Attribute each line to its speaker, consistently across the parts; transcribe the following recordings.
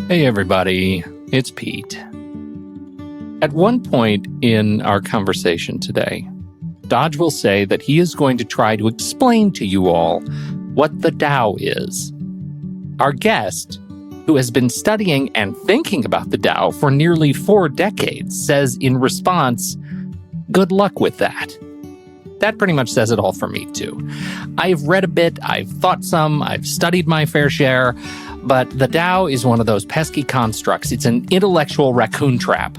Speaker 1: Hey everybody, it's Pete. At one point in our conversation today, Dodge will say that he is going to try to explain to you all what the Tao is. Our guest, who has been studying and thinking about the Tao for nearly 4 decades, says in response, good luck with that. That pretty much says it all for me too. I've read a bit, I've thought some, I've studied my fair share, but the Tao is one of those pesky constructs. It's an intellectual raccoon trap.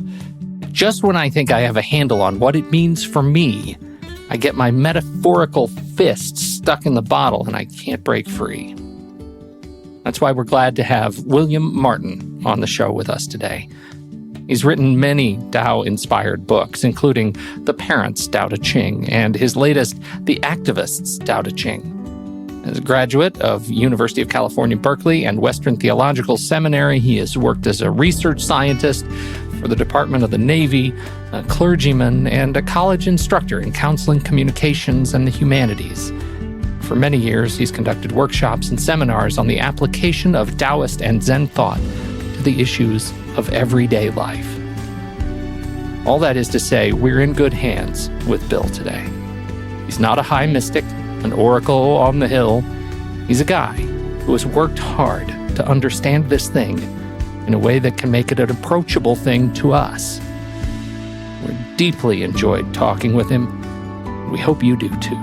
Speaker 1: Just when I think I have a handle on what it means for me, I get my metaphorical fist stuck in the bottle and I can't break free. That's why we're glad to have William Martin on the show with us today. He's written many Tao-inspired books, including The Parents' Tao Te Ching and his latest, The Activists' Tao Te Ching. As a graduate of University of California, Berkeley and Western Theological Seminary, he has worked as a research scientist for the Department of the Navy, a clergyman, and a college instructor in counseling, communications, and the humanities. For many years, he's conducted workshops and seminars on the application of Taoist and Zen thought to the issues of everyday life. All that is to say, we're in good hands with Bill today. He's not a high mystic, an oracle on the hill. He's a guy who has worked hard to understand this thing in a way that can make it an approachable thing to us. We deeply enjoyed talking with him. We hope you do too.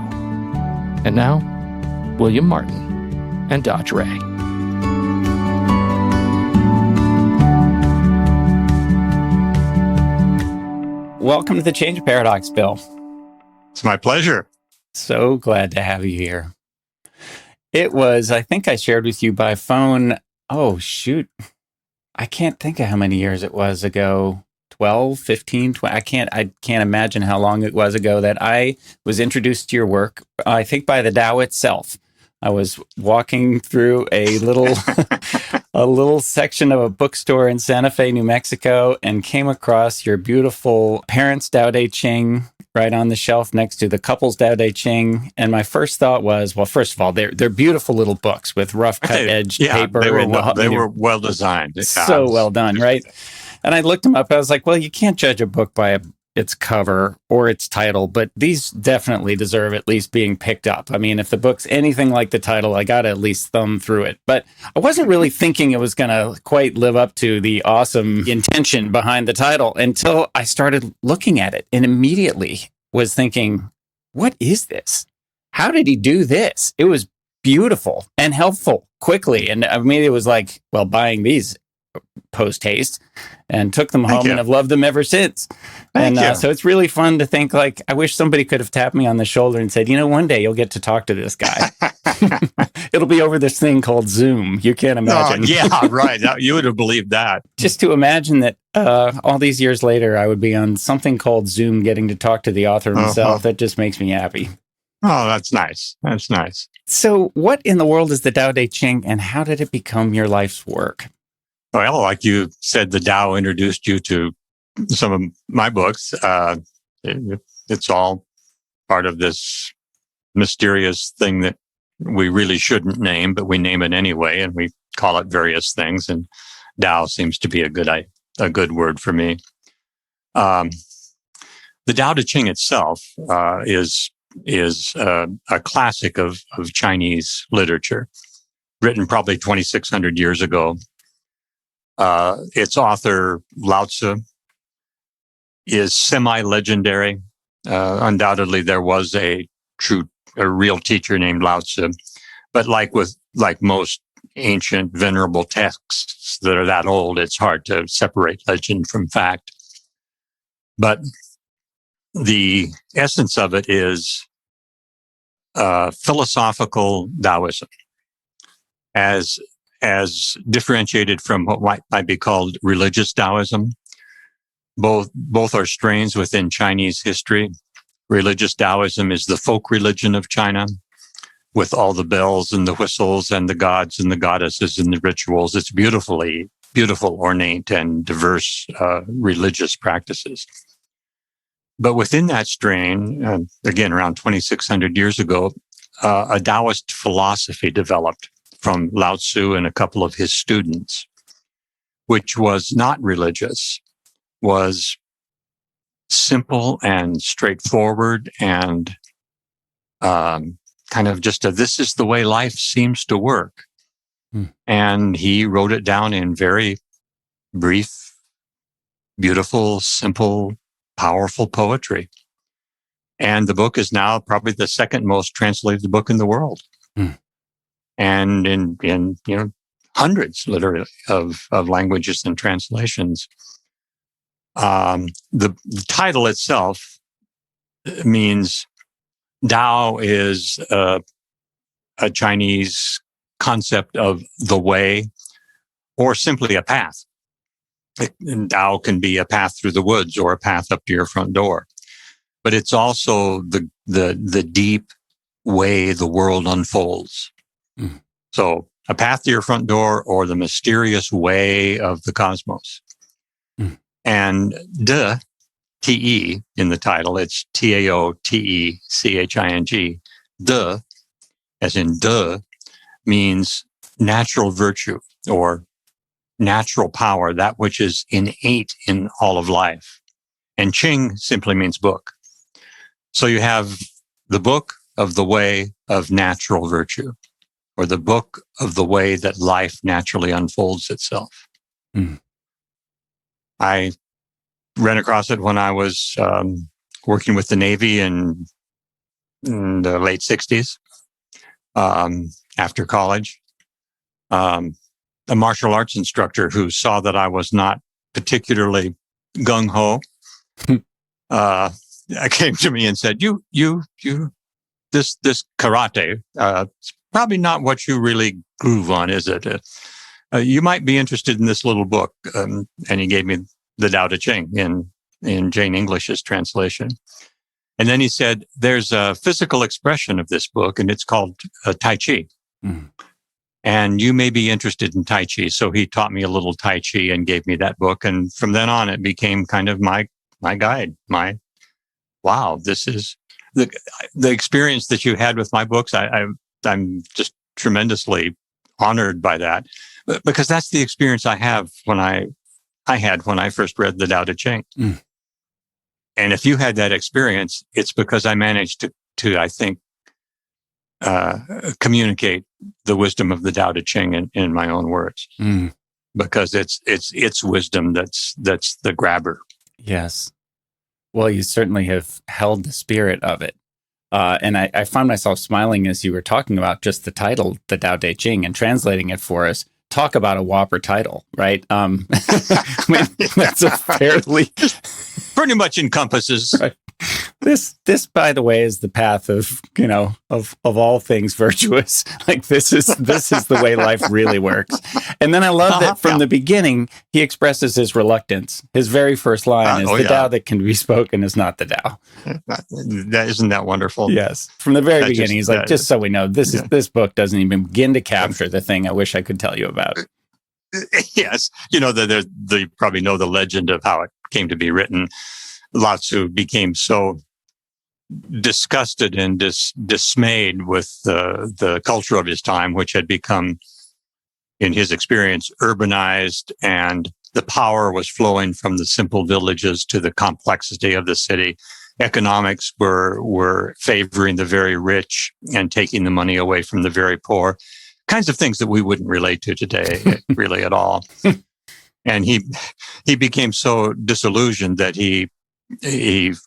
Speaker 1: And now, William Martin and Dodge Ray.
Speaker 2: Welcome to the Change Paradox, Bill.
Speaker 3: It's my pleasure.
Speaker 2: So glad to have you here. It was, I think I shared with you by phone, I can't think of how many years it was ago, 12, 15, 20, I can't imagine how long it was ago that I was introduced to your work, I think by the Tao itself. I was walking through a little a little section of a bookstore in Santa Fe, New Mexico, and came across your beautiful Parents' Tao Te Ching right on the shelf next to the Couples' Tao Te Ching. And my first thought was, well, first of all, they're beautiful little books with rough cut edge paper.
Speaker 3: They were well designed.
Speaker 2: So well done, right? And I looked them up. I was like, well, you can't judge a book by its cover or its title, but these definitely deserve at least being picked up. I mean, if the book's anything like the title, I got to at least thumb through it. But I wasn't really thinking it was going to quite live up to the awesome intention behind the title until I started looking at it and immediately was thinking, what is this? How did he do this? It was beautiful and helpful quickly. And I mean, it was like, well, buying these post haste and took them home and have loved them ever since. So it's really fun to think, like, I wish somebody could have tapped me on the shoulder and said, one day you'll get to talk to this guy. It'll be over this thing called Zoom. You can't imagine.
Speaker 3: Yeah, right. You would have believed that.
Speaker 2: Just to imagine that all these years later, I would be on something called Zoom getting to talk to the author himself. That just makes me happy.
Speaker 3: Oh, that's nice. That's nice.
Speaker 2: So what in the world is the Tao Te Ching and how did it become your life's work?
Speaker 3: Well, like you said, the Tao introduced you to some of my books. It's all part of this mysterious thing that we really shouldn't name, but we name it anyway, and we call it various things. And Tao seems to be a good word for me. The Tao Te Ching itself is a classic of Chinese literature, written probably 2,600 years ago. Its author, Lao Tzu, is semi-legendary. Undoubtedly, there was a real teacher named Lao Tzu. But like most ancient, venerable texts that are that old, it's hard to separate legend from fact. But the essence of it is philosophical Taoism, as differentiated from what might be called religious Taoism. Both are strains within Chinese history. Religious Taoism is the folk religion of China, with all the bells and the whistles and the gods and the goddesses and the rituals. It's beautiful, ornate, and diverse religious practices. But within that strain, again, around 2,600 years ago, a Taoist philosophy developed from Lao Tzu and a couple of his students. which was not religious, was simple and straightforward and kind of just this is the way life seems to work. And he wrote it down in very brief, beautiful, simple, powerful poetry. And the book is now probably the second most translated book in the world. And in hundreds, literally, of languages and translations. The title itself means Tao is a Chinese concept of the way, or simply a path. And Tao can be a path through the woods or a path up to your front door. But it's also the deep way the world unfolds. So a path to your front door or the mysterious way of the cosmos. And Te in the title, it's Taoteching. As in means natural virtue or natural power, that which is innate in all of life. And Ching simply means book. So you have the book of the way of natural virtue, or the book of the way that life naturally unfolds itself. I ran across it when I was working with the Navy in the late 60s, after college. A martial arts instructor who saw that I was not particularly gung-ho came to me and said, this karate, it's probably not what you really groove on, is it? You might be interested in this little book. And he gave me the Tao Te Ching in Jane English's translation. And then he said, there's a physical expression of this book, and it's called Tai Chi. And you may be interested in Tai Chi. So he taught me a little Tai Chi and gave me that book. And from then on, it became kind of my guide, wow, this is the experience that you had with my books. I'm just tremendously honored by that, because that's the experience I have when I had when I first read the Tao Te Ching. And if you had that experience, it's because I managed to I think, communicate the wisdom of the Tao Te Ching in my own words, because it's wisdom that's the grabber.
Speaker 2: Yes. Well, you certainly have held the spirit of it. And I found myself smiling as you were talking about just the title, the Tao Te Ching, and translating it for us. Talk about a whopper title, right? I mean, that's a fairly
Speaker 3: pretty much encompasses.
Speaker 2: Right. This, by the way, is the path of all things virtuous. Like this is the way life really works. And then I love that from the beginning, he expresses his reluctance. His very first line is, the Tao that can be spoken is not the Tao.
Speaker 3: Isn't that wonderful?
Speaker 2: Yes. From the very beginning, he's like, just so we know, this book doesn't even begin to capture the thing I wish I could tell you about.
Speaker 3: Yes. They probably know the legend of how it came to be written. Lao Tzu became so disgusted and dismayed with the culture of his time, which had become, in his experience, urbanized, and the power was flowing from the simple villages to the complexity of the city. Economics were favoring the very rich and taking the money away from the very poor. Kinds of things that we wouldn't relate to today, really, at all. And he became so disillusioned that he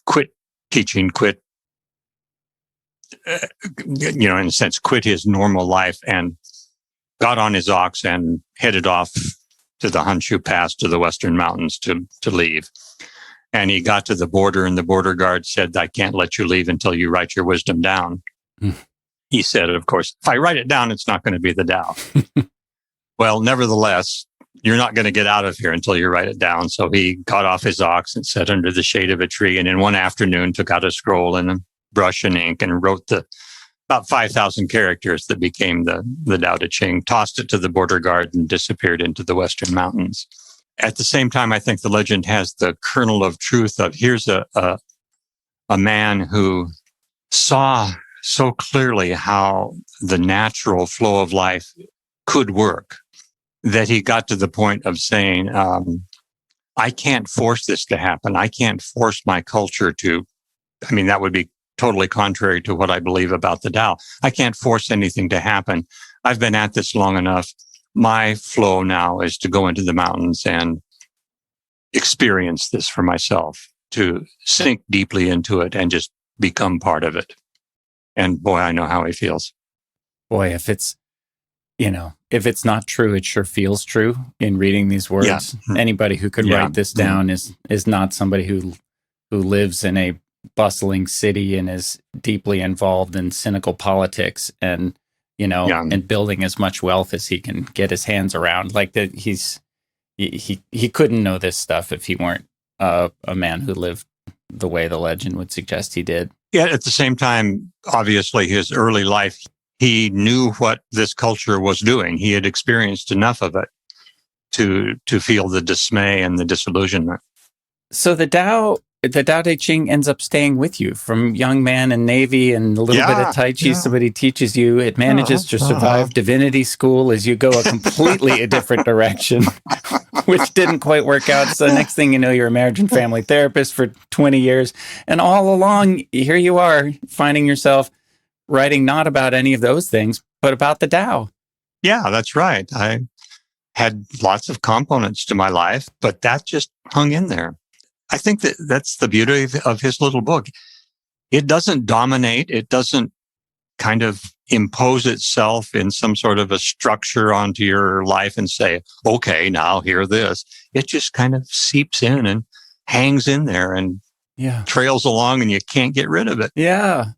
Speaker 3: quit teaching, in a sense, quit his normal life and got on his ox and headed off to the Hanshu Pass to the Western Mountains to leave. And he got to the border, and the border guard said, I can't let you leave until you write your wisdom down. He said, of course, if I write it down, it's not going to be the Tao. Well, nevertheless, you're not going to get out of here until you write it down. So he got off his ox and sat under the shade of a tree. And in one afternoon, took out a scroll and a brush and ink and wrote about 5,000 characters that became the Tao Te Ching, tossed it to the border guard, and disappeared into the Western Mountains. At the same time, I think the legend has the kernel of truth of here's a man who saw so clearly how the natural flow of life could work. that he got to the point of saying, I can't force this to happen. I can't force my culture to, I mean, that would be totally contrary to what I believe about the Tao. I can't force anything to happen. I've been at this long enough. My flow now is to go into the mountains and experience this for myself, to sink deeply into it and just become part of it. And boy, I know how he feels.
Speaker 2: Boy, if it's not true, it sure feels true in reading these words.
Speaker 3: Yeah.
Speaker 2: Anybody who could write this down is not somebody who lives in a bustling city and is deeply involved in cynical politics and, and building as much wealth as he can get his hands around. Like that, he couldn't know this stuff if he weren't a man who lived the way the legend would suggest he did.
Speaker 3: Yeah. At the same time, obviously, his early life, he knew what this culture was doing. He had experienced enough of it to feel the dismay and the disillusionment.
Speaker 2: So the Tao Te Ching ends up staying with you from young man in Navy and a little bit of Tai Chi. Somebody teaches you. It manages to survive divinity school as you go a completely different direction, which didn't quite work out. So the next thing you know, you're a marriage and family therapist for 20 years. And all along, here you are finding yourself writing not about any of those things, but about the Tao.
Speaker 3: Yeah, that's right. I had lots of components to my life, but that just hung in there. I think that's the beauty of his little book. It doesn't dominate. It doesn't kind of impose itself in some sort of a structure onto your life and say, okay, now hear this. It just kind of seeps in and hangs in there and trails along and you can't get rid of it.
Speaker 2: Yeah.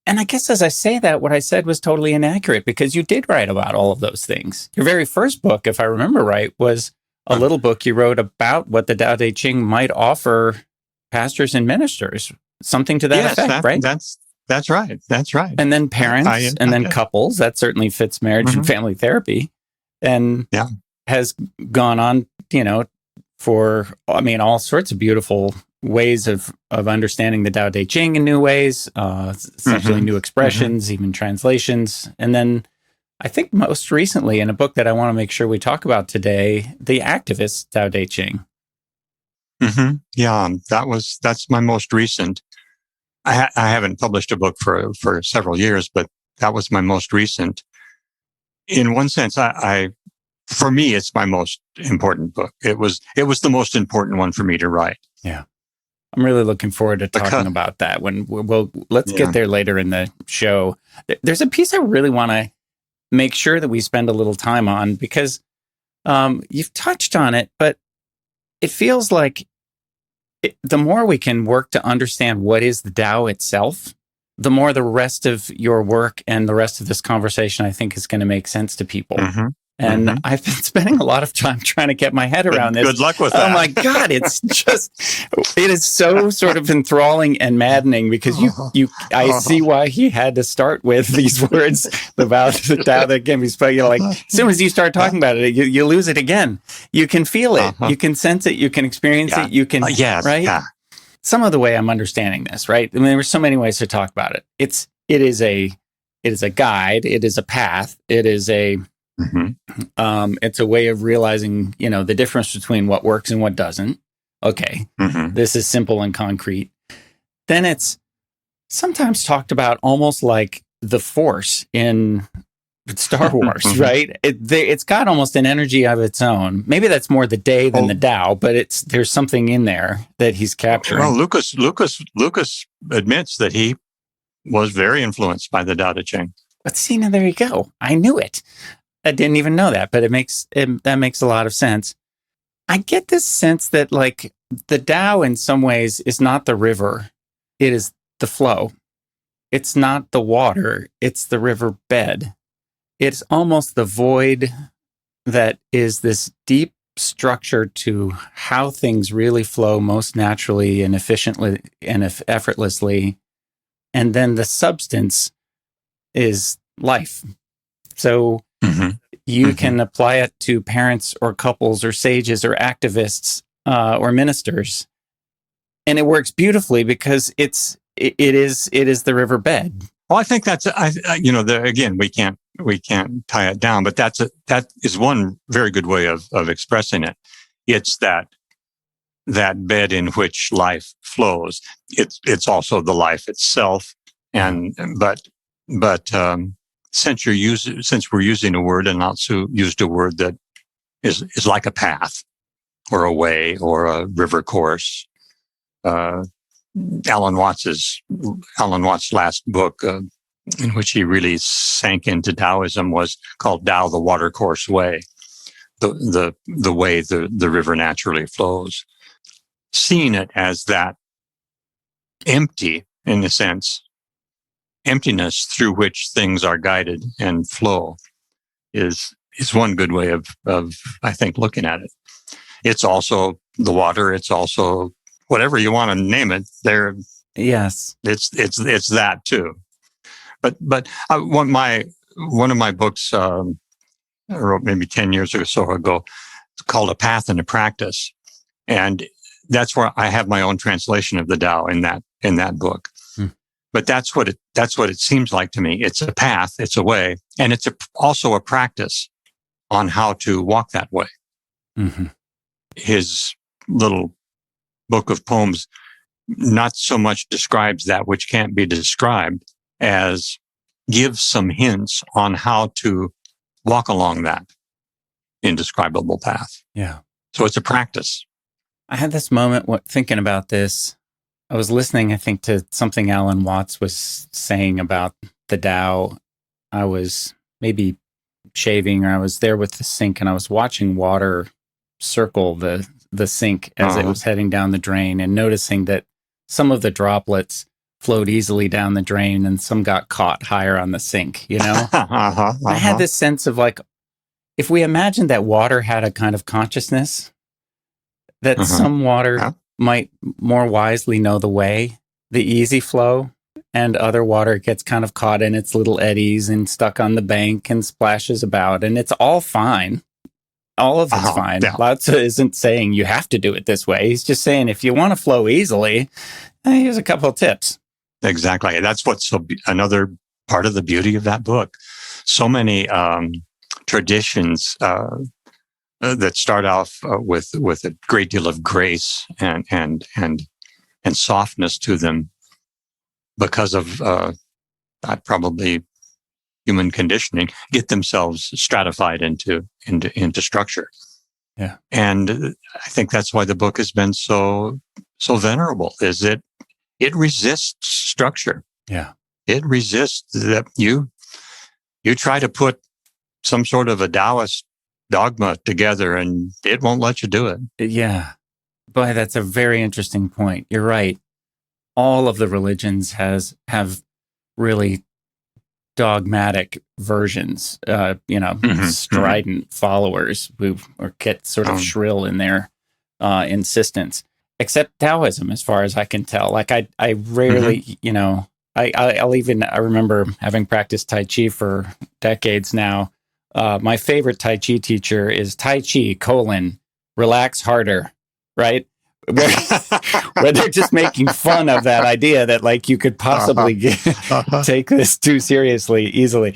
Speaker 2: And I guess as I say that, what I said was totally inaccurate because you did write about all of those things. Your very first book, if I remember right, was a little book you wrote about what the Tao Te Ching might offer pastors and ministers, something to that effect, right?
Speaker 3: That's right. That's right.
Speaker 2: And then parents and then couples. That certainly fits marriage and family therapy, and has gone on, for all sorts of beautiful ways of understanding the Tao Te Ching in new ways, essentially new expressions, even translations. And then I think most recently in a book that I want to make sure we talk about today, The Activist Tao Te Ching.
Speaker 3: Yeah, that's my most recent. I haven't published a book for several years, but that was my most recent. In one sense, for me, it's my most important book. It was the most important one for me to write.
Speaker 2: Yeah. I'm really looking forward to talking about that when let's get there later in the show. There's a piece I really want to make sure that we spend a little time on because you've touched on it, but it feels like the more we can work to understand what is the Tao itself, the more the rest of your work and the rest of this conversation, I think, is going to make sense to people. And I've been spending a lot of time trying to get my head around this.
Speaker 3: Good luck with that.
Speaker 2: Oh my God, it is so sort of enthralling and maddening because I see why he had to start with these words about the Tao that can be spoken. Like as soon as you start talking about it, you lose it again. You can feel it, you can sense it, you can experience it, you can, right? Yeah. Some of the way I'm understanding this, right? I mean, there were so many ways to talk about it. It is a guide, it is a path, it is a it's a way of realizing, the difference between what works and what doesn't. Okay. This is simple and concrete. Then it's sometimes talked about almost like the Force in Star Wars, right? It's got almost an energy of its own. Maybe that's more the day than the Tao, but there's something in there that he's capturing.
Speaker 3: Well, Lucas admits that he was very influenced by the Tao Te Ching.
Speaker 2: But see, now there you go. I knew it. I didn't even know that, but that makes a lot of sense. I get this sense that like the Tao in some ways is not the river. It is the flow. It's not the water. It's the river bed. It's almost the void that is this deep structure to how things really flow most naturally and efficiently and effortlessly. And then the substance is life. So you can apply it to parents or couples or sages or activists or ministers. And it works beautifully because it is the riverbed.
Speaker 3: Well, I think that's, again, we can't tie it down, but that is one very good way of expressing it. It's that bed in which life flows. It's also the life itself. But since we're using a word, and Lao-Tzu used a word that is like a path or a way or a river course. Alan Watts' last book, in which he really sank into Taoism, was called Tao, the Watercourse Way, the way the river naturally flows. Seeing it as that empty, in a sense, emptiness through which things are guided and flow is one good way of I think looking at it. It's also the water. It's also whatever you want to name it. There,
Speaker 2: yes,
Speaker 3: it's that too. But one of my books I wrote maybe 10 years or so ago. It's called A Path and a Practice, and that's where I have my own translation of the Tao in that book. But that's what it seems like to me. It's a path, it's a way, and it's also a practice on how to walk that way.
Speaker 2: Mm-hmm.
Speaker 3: His little book of poems not so much describes that which can't be described as gives some hints on how to walk along that indescribable path.
Speaker 2: Yeah.
Speaker 3: So it's a practice.
Speaker 2: I had this moment thinking about this. I was listening, I think, to something Alan Watts was saying about the Tao. I was maybe shaving, or I was there with the sink, and I was watching water circle the sink as it was heading down the drain, and noticing that some of the droplets flowed easily down the drain and some got caught higher on the sink, you know? I had this sense of like, if we imagined that water had a kind of consciousness, that some water might more wisely know the way, the easy flow, and other water gets kind of caught in its little eddies and stuck on the bank and splashes about, and it's all fine. All of it's fine.
Speaker 3: Yeah.
Speaker 2: Lao-Tzu isn't saying you have to do it this way. He's just saying if you want to flow easily, here's a couple of tips.
Speaker 3: Exactly. That's what's another part of the beauty of that book. So many traditions that start off with a great deal of grace and softness to them because of probably human conditioning, get themselves stratified into structure.
Speaker 2: Yeah.
Speaker 3: And I think that's why the book has been so venerable, is it resists structure.
Speaker 2: Yeah.
Speaker 3: It resists that you try to put some sort of a Taoist dogma together and it won't let you do it.
Speaker 2: Yeah. Boy, that's a very interesting point. You're right. All of the religions have really dogmatic versions, strident followers who get sort of shrill in their insistence, except Taoism, as far as I can tell. Like I rarely, I remember having practiced Tai Chi for decades now. My favorite Tai Chi teacher is Tai Chi, relax harder, right? Where they're just making fun of that idea that like you could possibly take this too seriously easily.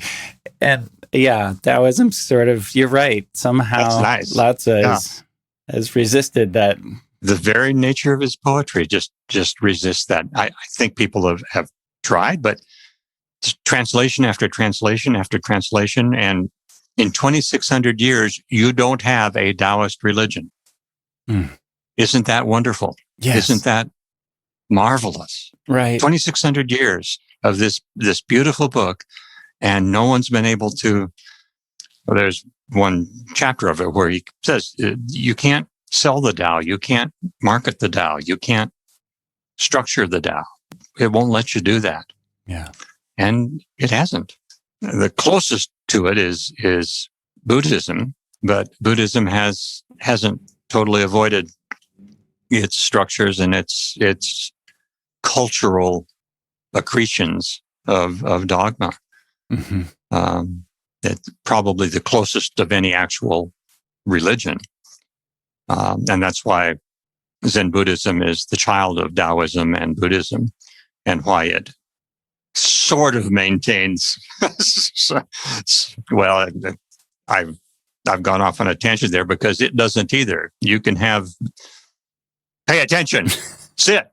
Speaker 2: And yeah, Taoism sort of, you're right. Somehow
Speaker 3: nice.
Speaker 2: Lao-Tzu has resisted that.
Speaker 3: The very nature of his poetry just resists that. I think people have tried, but translation after translation after translation, and in 2,600 years, you don't have a Taoist religion. Isn't that wonderful?
Speaker 2: Yes.
Speaker 3: Isn't that marvelous?
Speaker 2: Right.
Speaker 3: 2,600 years of this beautiful book, and no one's been able to. Well, there's one chapter of it where he says you can't sell the Tao, you can't market the Tao, you can't structure the Tao. It won't let you do that.
Speaker 2: Yeah.
Speaker 3: And it hasn't. The closest to it is Buddhism, but Buddhism hasn't totally avoided its structures and its cultural accretions of dogma. It's probably the closest of any actual religion. And that's why Zen Buddhism is the child of Taoism and Buddhism, and why it sort of maintains. Well, I've gone off on a tangent there because it doesn't either. You can pay attention, sit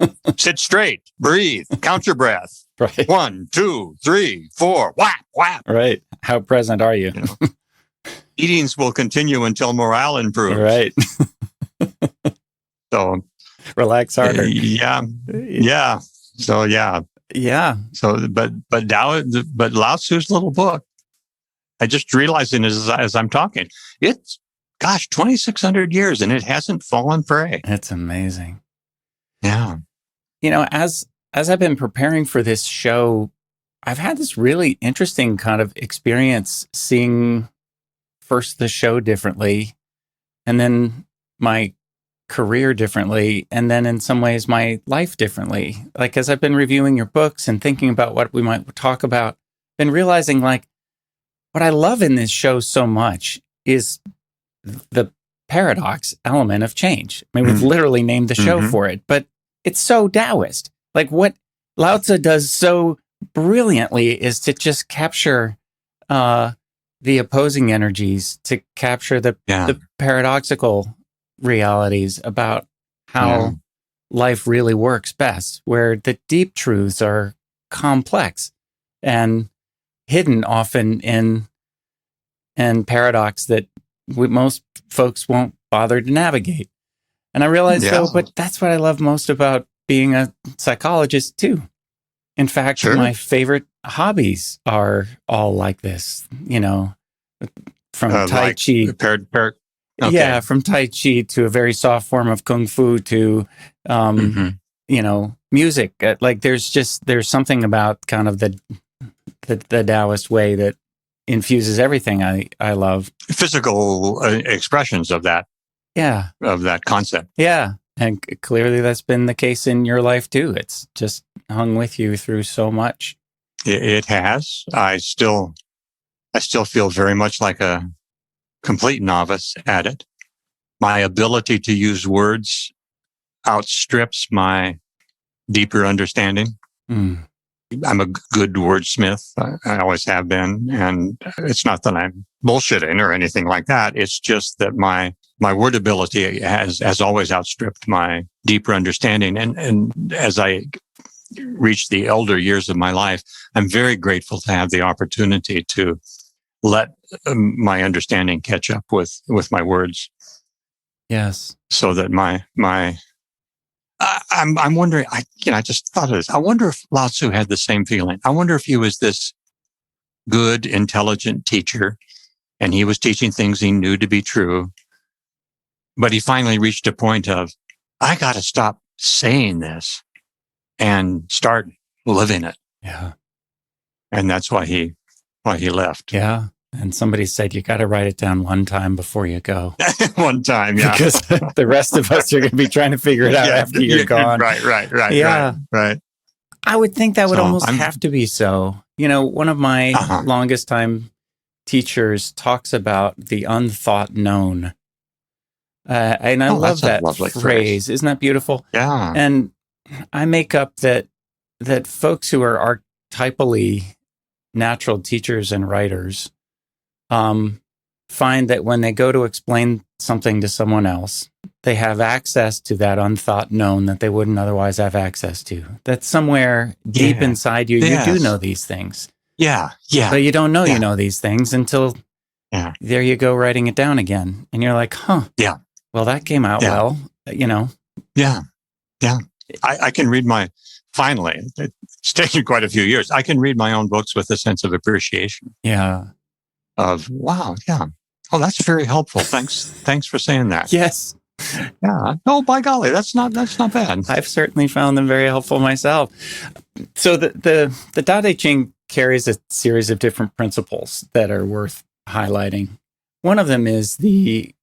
Speaker 3: straight, breathe, count your breath.
Speaker 2: Right.
Speaker 3: 1, 2, 3, 4, whap, whap.
Speaker 2: Right. How present are you?
Speaker 3: Eatings will continue until morale improves.
Speaker 2: Right.
Speaker 3: So
Speaker 2: relax harder.
Speaker 3: Yeah. So yeah.
Speaker 2: Yeah.
Speaker 3: So, but Lao Tzu's little book, I just realizing as I'm talking, it's 2,600 years and it hasn't fallen prey.
Speaker 2: It's amazing.
Speaker 3: Yeah.
Speaker 2: As I've been preparing for this show, I've had this really interesting kind of experience seeing first the show differently, and then my career differently, and then in some ways my life differently. Like, as I've been reviewing your books and thinking about what we might talk about, been realizing like what I love in this show so much is the paradox element of change. I mean, we've literally named the show for it, but it's so Taoist. Like, what Lao Tzu does so brilliantly is to just capture the opposing energies, to capture the paradoxical realities about how life really works best, where the deep truths are complex and hidden often in paradox that most folks won't bother to navigate. And I realized, but that's what I love most about being a psychologist too. In fact, my favorite hobbies are all like this, from Tai Chi. Yeah, from Tai Chi to a very soft form of Kung Fu to, music. Like, there's something about kind of the Taoist way that infuses everything I love. Physical
Speaker 3: expressions of that.
Speaker 2: Yeah.
Speaker 3: Of that concept.
Speaker 2: Yeah. And clearly that's been the case in your life too. It's just hung with you through so much.
Speaker 3: It has. I still feel very much like a complete novice at it. My ability to use words outstrips my deeper understanding. I'm a good wordsmith. I always have been. And it's not that I'm bullshitting or anything like that. It's just that my word ability has always outstripped my deeper understanding. And as I reach the elder years of my life, I'm very grateful to have the opportunity to let my understanding catch up with my words.
Speaker 2: Yes.
Speaker 3: So that I'm wondering, I just thought of this. I wonder if Lao Tzu had the same feeling. I wonder if he was this good, intelligent teacher and he was teaching things he knew to be true. But he finally reached a point of, I got to stop saying this and start living it.
Speaker 2: Yeah.
Speaker 3: And that's why he left.
Speaker 2: Yeah. And somebody said, you got to write it down one time before you go.
Speaker 3: One time, yeah.
Speaker 2: Because the rest of us are going to be trying to figure it out after you're gone.
Speaker 3: Right.
Speaker 2: Yeah.
Speaker 3: Right.
Speaker 2: I would think that would almost have to be so. One of my longest time teachers talks about the unthought known. And I love that phrase. Isn't that beautiful?
Speaker 3: Yeah.
Speaker 2: And I make up that folks who are archetypally natural teachers and writers find that when they go to explain something to someone else, they have access to that unthought known that they wouldn't otherwise have access to. That somewhere deep inside you, you do know these things.
Speaker 3: Yeah.
Speaker 2: But you don't know you know these things until there you go writing it down again. And you're like,
Speaker 3: yeah.
Speaker 2: Well, that came out well,
Speaker 3: Yeah. I can read finally, it's taken quite a few years. I can read my own books with a sense of appreciation.
Speaker 2: Yeah.
Speaker 3: Of, wow, yeah. Oh, that's very helpful. Thanks for saying that.
Speaker 2: Yes.
Speaker 3: Yeah. Oh, by golly, that's not bad.
Speaker 2: I've certainly found them very helpful myself. So the Tao Te Ching carries a series of different principles that are worth highlighting. One of them is the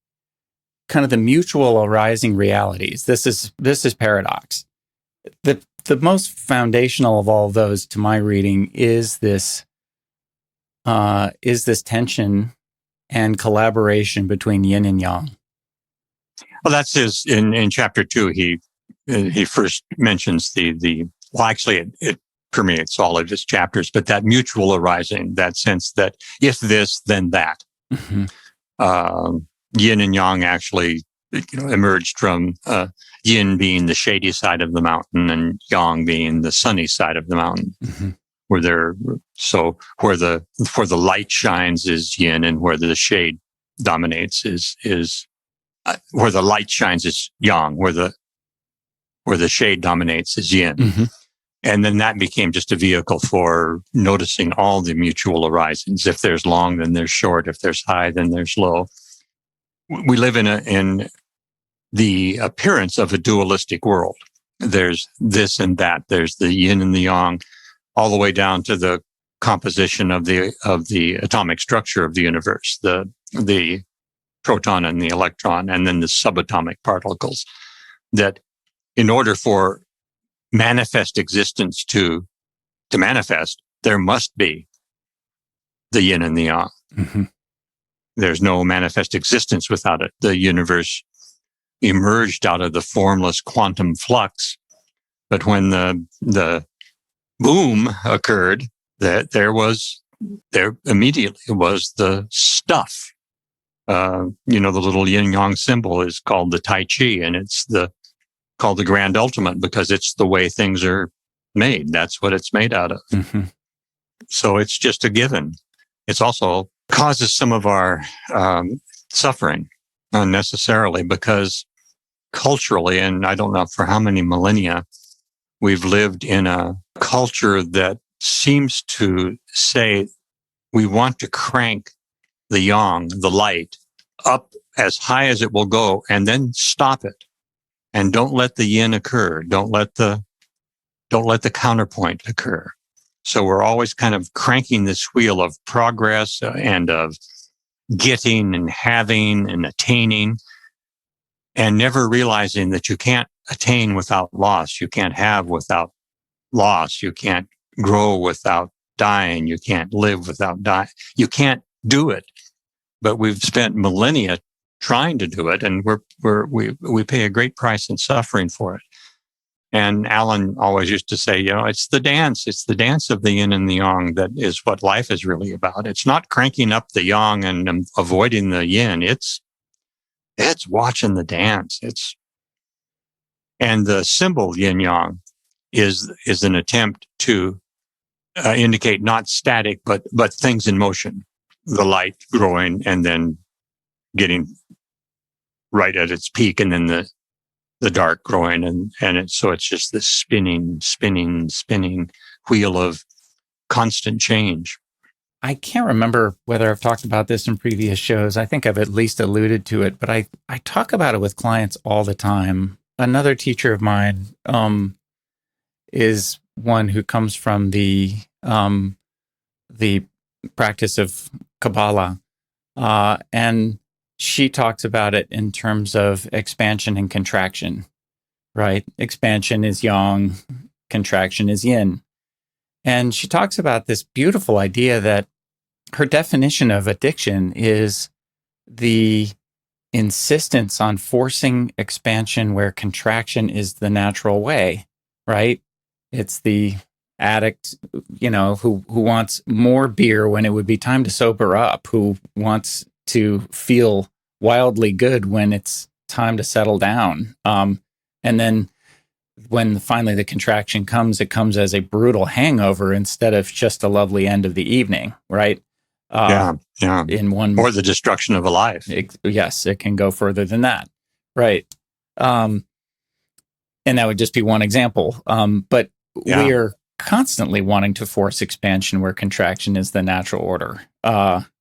Speaker 2: kind of the mutual arising realities. This is paradox. The most foundational of all of those, to my reading, is this tension and collaboration between yin and yang.
Speaker 3: Well, that's in chapter 2. He first mentions actually it permeates all of his chapters, but that mutual arising, that sense that if this, then that. Yin and yang actually emerged from yin being the shady side of the mountain and yang being the sunny side of the mountain. Where the light shines is yin, and where the shade dominates is where the light shines is yang, where the shade dominates is yin. And then that became just a vehicle for noticing all the mutual arisings. If there's long, then there's short. If there's high, then there's low. We live in the appearance of a dualistic world. There's this and that. There's the yin and the yang, all the way down to the composition of the atomic structure of the universe, the proton and the electron, and then the subatomic particles. That in order for manifest existence to manifest, there must be the yin and the yang. There's no manifest existence without it. The universe emerged out of the formless quantum flux, but when the boom occurred, that there immediately was the stuff. The little yin yang symbol is called the Tai Chi, and it's called the grand ultimate because it's the way things are made. That's what it's made out of. So it's just a given. It's also causes some of our suffering unnecessarily because culturally, and I don't know for how many millennia, we've lived in a culture that seems to say we want to crank the yang, the light, up as high as it will go and then stop it. And don't let the yin occur. Don't let the counterpoint occur. So we're always kind of cranking this wheel of progress and of getting and having and attaining, and never realizing that you can't attain without loss. You can't have without loss. You can't grow without dying. You can't live without dying. You can't do it. But we've spent millennia trying to do it, and we pay a great price in suffering for it. And Alan always used to say, it's the dance of the yin and the yang that is what life is really about. It's not cranking up the yang and avoiding the yin. It's watching the dance. And the symbol yin yang is an attempt to indicate not static, but things in motion. The light growing and then getting right at its peak, and then the dark growing, so it's just this spinning wheel of constant change.
Speaker 2: I can't remember whether I've talked about this in previous shows. I think I've at least alluded to it, but I talk about it with clients all the time. Another teacher of mine is one who comes from the practice of Kabbalah, and she talks about it in terms of expansion and contraction, right? Expansion is yang, contraction is yin. And she talks about this beautiful idea that her definition of addiction is the insistence on forcing expansion where contraction is the natural way, right? It's the addict, who wants more beer when it would be time to sober up, who wants to feel wildly good when it's time to settle down. And then when finally the contraction comes, it comes as a brutal hangover instead of just a lovely end of the evening, right? In one,
Speaker 3: or the destruction of a life.
Speaker 2: Yes, it can go further than that, right? And that would just be one example. But we are constantly wanting to force expansion where contraction is the natural order.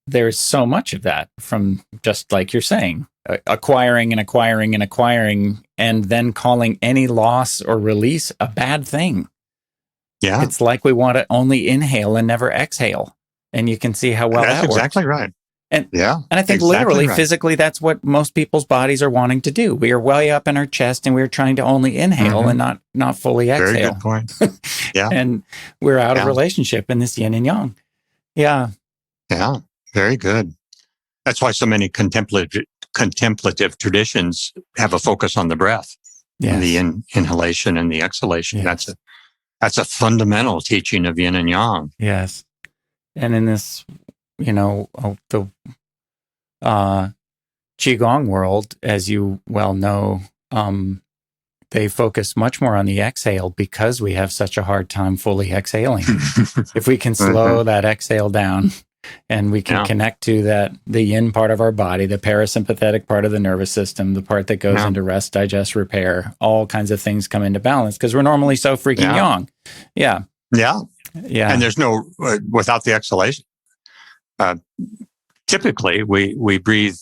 Speaker 2: There's so much of that from, just like you're saying, acquiring and acquiring and acquiring, and then calling any loss or release a bad thing.
Speaker 3: Yeah.
Speaker 2: It's like we want to only inhale and never exhale. And you can see how well
Speaker 3: that's
Speaker 2: that works.
Speaker 3: Exactly right.
Speaker 2: And I think literally, physically, that's what most people's bodies are wanting to do. We are way up in our chest and we're trying to only inhale and not fully exhale.
Speaker 3: Very good point. Yeah.
Speaker 2: And we're out of relationship in this yin and yang. Yeah.
Speaker 3: Yeah. Very good. That's why so many contemplative traditions have a focus on the breath, the inhalation and the exhalation.
Speaker 2: Yes.
Speaker 3: That's a fundamental teaching of yin and yang.
Speaker 2: Yes. And in this, the Qigong world, as you well know, they focus much more on the exhale because we have such a hard time fully exhaling. If we can slow that exhale down and we can connect to the yin part of our body, the parasympathetic part of the nervous system, the part that goes into rest, digest, repair, all kinds of things come into balance because we're normally so freaking yang. Yeah.
Speaker 3: Yeah.
Speaker 2: Yeah.
Speaker 3: And there's no, without the exhalation, typically we breathe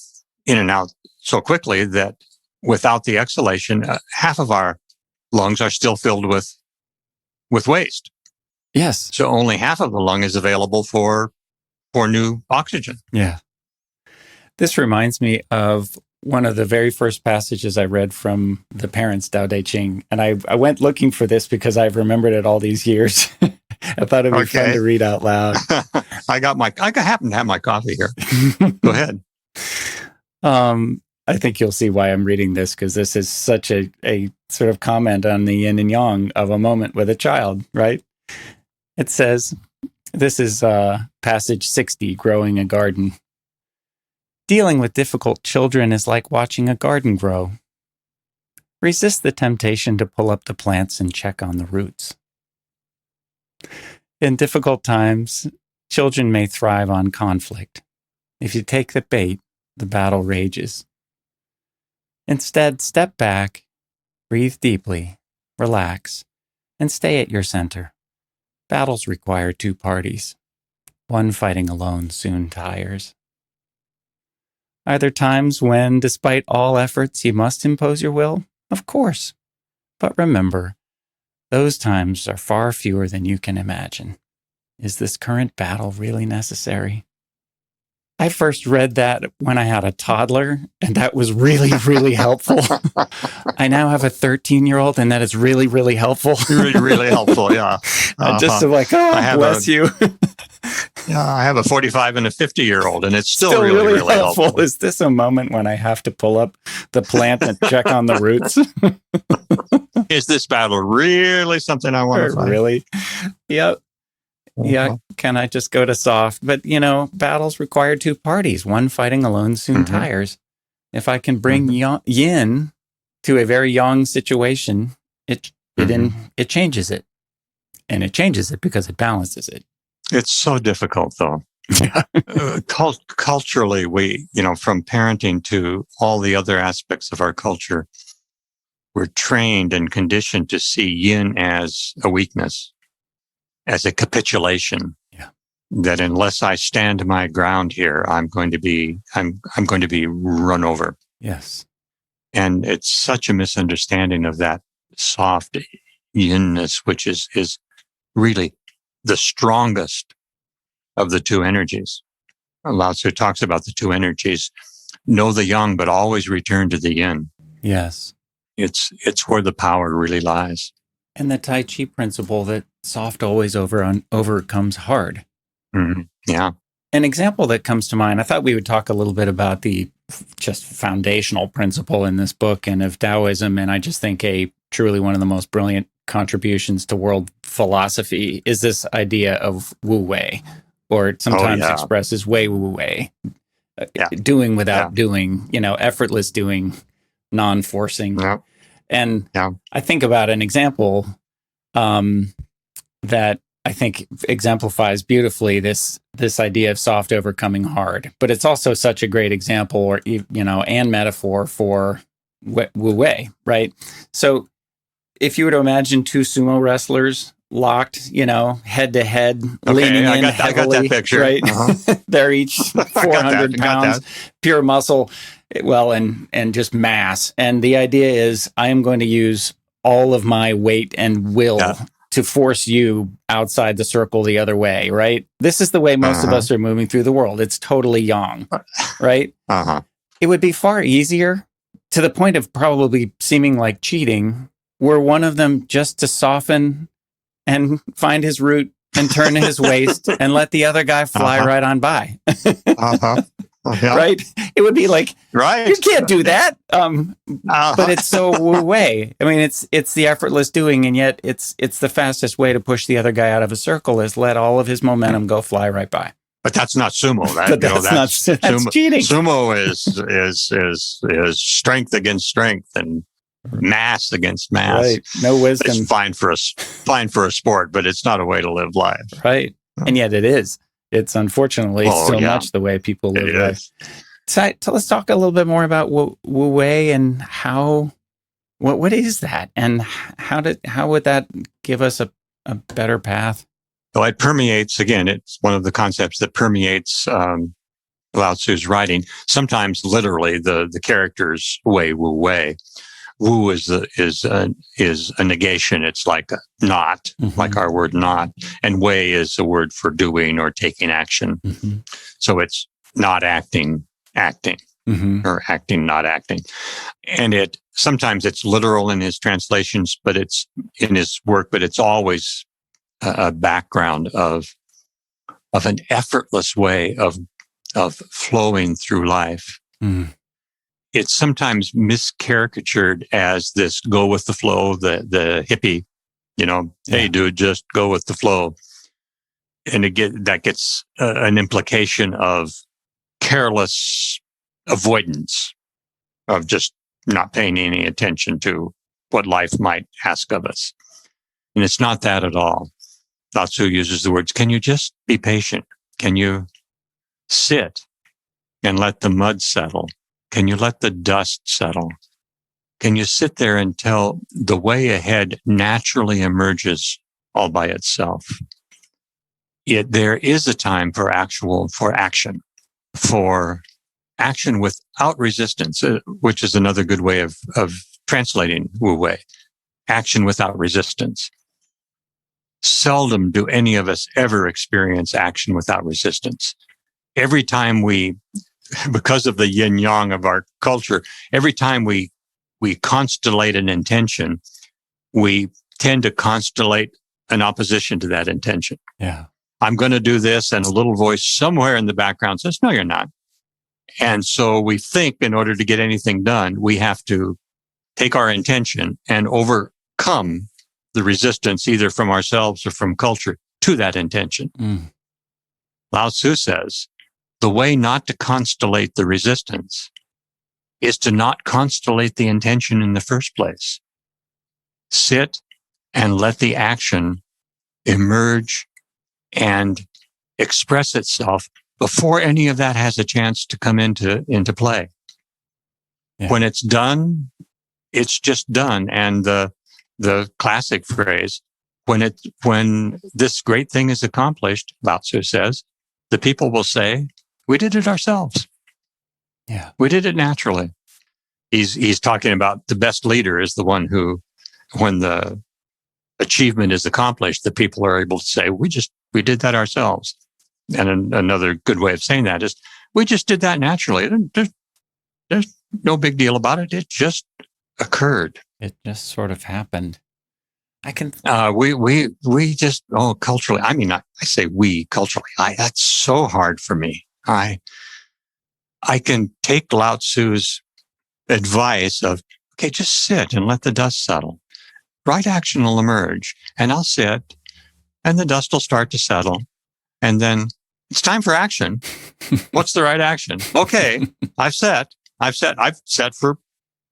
Speaker 3: in and out so quickly that without the exhalation, half of our lungs are still filled with waste.
Speaker 2: Yes.
Speaker 3: So only half of the lung is available for new oxygen.
Speaker 2: Yeah. This reminds me of one of the very first passages I read from the parents' Tao Te Ching. And I went looking for this because I've remembered it all these years. I thought it'd be fun to read out loud.
Speaker 3: I happen to have my coffee here. Go ahead.
Speaker 2: I think you'll see why I'm reading this because this is such a sort of comment on the yin and yang of a moment with a child, right? It says, this is passage 60, Growing a Garden. Dealing with difficult children is like watching a garden grow. Resist the temptation to pull up the plants and check on the roots. In difficult times, children may thrive on conflict. If you take the bait, the battle rages. Instead, step back, breathe deeply, relax, and stay at your center. Battles require two parties. One fighting alone soon tires. Are there times when, despite all efforts, you must impose your will? Of course. But remember, those times are far fewer than you can imagine. Is this current battle really necessary? I first read that when I had a toddler, and that was really, really helpful. I now have a 13-year-old, and that is really, really helpful.
Speaker 3: Really, really helpful, yeah.
Speaker 2: Just like, bless you.
Speaker 3: Yeah, I have a 45 and a 50-year-old, and it's still really, really helpful.
Speaker 2: Is this a moment when I have to pull up the plant and check on the roots?
Speaker 3: Is this battle really something I want to fight?
Speaker 2: Really? Yep. Yeah, can I just go to soft? But, battles require two parties. One fighting alone soon tires. If I can bring yin to a very yang situation, it changes it. And it changes it because it balances it.
Speaker 3: It's so difficult, though. Culturally, we, from parenting to all the other aspects of our culture, we're trained and conditioned to see yin as a weakness, as a capitulation.
Speaker 2: Yeah.
Speaker 3: That unless I stand my ground here, I'm going to be run over.
Speaker 2: Yes.
Speaker 3: And it's such a misunderstanding of that soft yinness, which is really the strongest of the two energies. Lao Tzu talks about the two energies. Know the yang, but always return to the yin.
Speaker 2: Yes.
Speaker 3: It's where the power really lies.
Speaker 2: And the Tai Chi principle that soft always overcomes hard.
Speaker 3: Mm-hmm. Yeah.
Speaker 2: An example that comes to mind, I thought we would talk a little bit about the just foundational principle in this book and of Taoism. And I just think truly one of the most brilliant contributions to world philosophy is this idea of Wu Wei, or sometimes expressed as Wei Wu Wei. Doing without doing, effortless doing, non-forcing.
Speaker 3: Yeah.
Speaker 2: And I think about an example that I think exemplifies beautifully this idea of soft overcoming hard. But it's also such a great example, or and metaphor for Wu Wei, right? So if you were to imagine two sumo wrestlers locked, head to head, leaning in heavily,
Speaker 3: I got that picture.
Speaker 2: Right? They're each 400 pounds, pure muscle. Well, and just mass. And the idea is I am going to use all of my weight and will to force you outside the circle the other way, right? This is the way most of us are moving through the world. It's totally yang, right? It would be far easier, to the point of probably seeming like cheating, were one of them just to soften and find his root and turn his waist and let the other guy fly right on by.
Speaker 3: Yeah.
Speaker 2: right? It would be like,
Speaker 3: Right.
Speaker 2: you can't do that. But it's so Wu Wei. I mean, it's the effortless doing, and yet it's the fastest way to push the other guy out of a circle is let all of his momentum go fly right by.
Speaker 3: But that's not sumo, right?
Speaker 2: But that's
Speaker 3: sumo,
Speaker 2: cheating.
Speaker 3: Sumo is strength against strength and mass against mass.
Speaker 2: Right. No wisdom.
Speaker 3: It's fine for a sport, but it's not a way to live life.
Speaker 2: Right. And yet it is. It's unfortunately much the way people live life. So let's talk a little bit more about Wu Wei and how, what is that? And how would that give us a better path?
Speaker 3: Well, it permeates, again, it's one of the concepts that permeates Lao Tzu's writing. Sometimes literally the characters Wei, Wu Wei. Wu is a negation. It's like a not, like our word not. And Wei is a word for doing or taking action. So it's not acting, or acting, not acting. And sometimes it's literal in his translations, but it's in his work, but it's always a background of an effortless way of flowing through life. It's sometimes miscaricatured as this go with the flow, the hippie, hey dude, just go with the flow. And that gets an implication of careless avoidance, of just not paying any attention to what life might ask of us. And it's not that at all. Lao Tzu uses the words, can you just be patient? Can you sit and let the mud settle? Can you let the dust settle? Can you sit there until the way ahead naturally emerges all by itself? There is a time for action without resistance, which is another good way of translating Wu Wei. Action without resistance. Seldom do any of us ever experience action without resistance. Every time because of the yin yang of our culture, every time we constellate an intention, we tend to constellate an opposition to that intention.
Speaker 2: Yeah.
Speaker 3: I'm going to do this, and a little voice somewhere in the background says, no, you're not. And so we think in order to get anything done, we have to take our intention and overcome the resistance either from ourselves or from culture to that intention. Lao Tzu says, the way not to constellate the resistance is to not constellate the intention in the first place. Sit and let the action emerge and express itself before any of that has a chance to come into play. Yeah. When it's done, it's just done. And the classic phrase, when this great thing is accomplished, Lao Tzu says, the people will say, we did it ourselves.
Speaker 2: Yeah.
Speaker 3: We did it naturally. He's talking about the best leader is the one who, when the achievement is accomplished, the people are able to say, we did that ourselves. And another good way of saying that is, we just did that naturally. There's no big deal about it. It just occurred.
Speaker 2: It just sort of happened. I can.
Speaker 3: We just culturally. I mean, I say we culturally. That's so hard for me. I can take Lao Tzu's advice of, okay, just sit and let the dust settle. Right action will emerge, and I'll sit, and the dust will start to settle, and then it's time for action. What's the right action? Okay, I've set for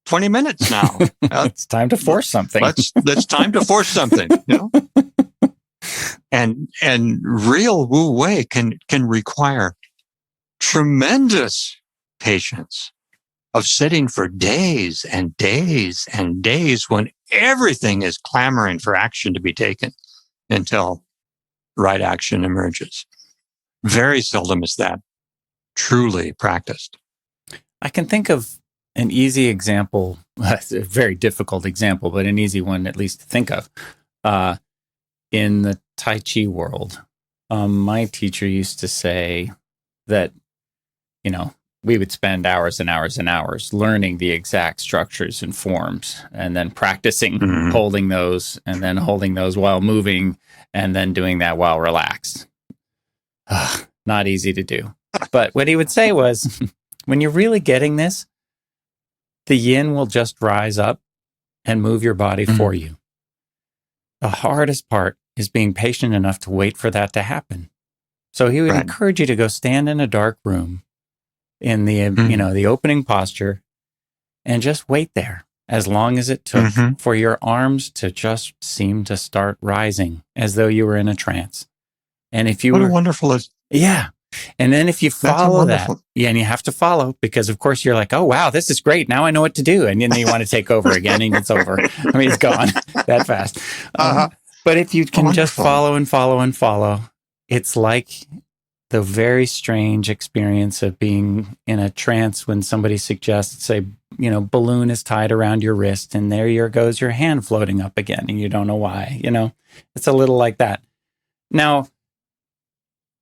Speaker 3: 20 minutes now.
Speaker 2: It's time to force something.
Speaker 3: It's time to force something, And real Wu Wei can require tremendous patience of sitting for days and days and days when everything is clamoring for action to be taken until right action emerges. Very seldom is that truly practiced.
Speaker 2: I can think of an easy example, a very difficult example, but an easy one at least to think of. In the Tai Chi world, my teacher used to say that, we would spend hours and hours and hours learning the exact structures and forms and then practicing holding those and then holding those while moving and then doing that while relaxed. Not easy to do. But what he would say was, when you're really getting this, the yin will just rise up and move your body for you. The hardest part is being patient enough to wait for that to happen. So he would encourage you to go stand in a dark room in the, the opening posture and just wait there as long as it took for your arms to just seem to start rising as though you were in a trance. And if you
Speaker 3: What a wonderful is.
Speaker 2: Yeah. And then if you follow that, and you have to follow, because of course you're like, oh, wow, this is great. Now I know what to do. And then you want to take over again and it's over. I mean, it's gone that fast. But if you can just follow and follow and follow, it's like the very strange experience of being in a trance when somebody suggests, say, balloon is tied around your wrist and there goes your hand floating up again and you don't know why, it's a little like that. Now,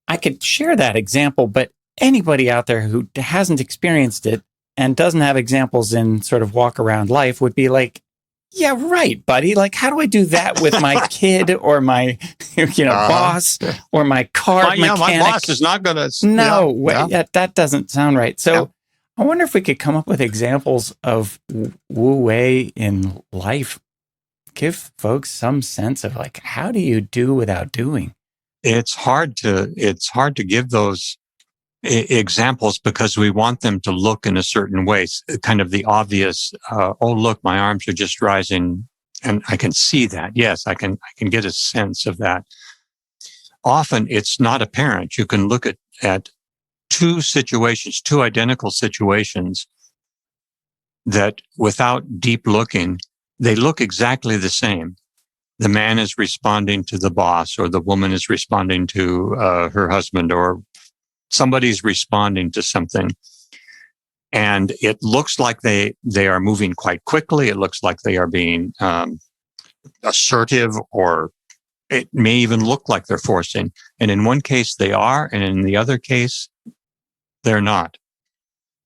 Speaker 2: I could share that example, but anybody out there who hasn't experienced it and doesn't have examples in sort of walk around life would be like, yeah, right, buddy. Like, how do I do that with my kid or my, boss or my car mechanic?
Speaker 3: My boss is not going to.
Speaker 2: No, that doesn't sound right. So I wonder if we could come up with examples of Wu Wei in life. Give folks some sense of like, how do you do without doing?
Speaker 3: It's hard to give those examples because we want them to look in a certain way, kind of the obvious, oh, look, my arms are just rising and I can see that. Yes, I can get a sense of that. Often it's not apparent. You can look at two identical situations that without deep looking, they look exactly the same. The man is responding to the boss, or the woman is responding to her husband, or somebody's responding to something. And it looks like they are moving quite quickly. It looks like they are being assertive, or it may even look like they're forcing. And in one case they are, and in the other case, they're not.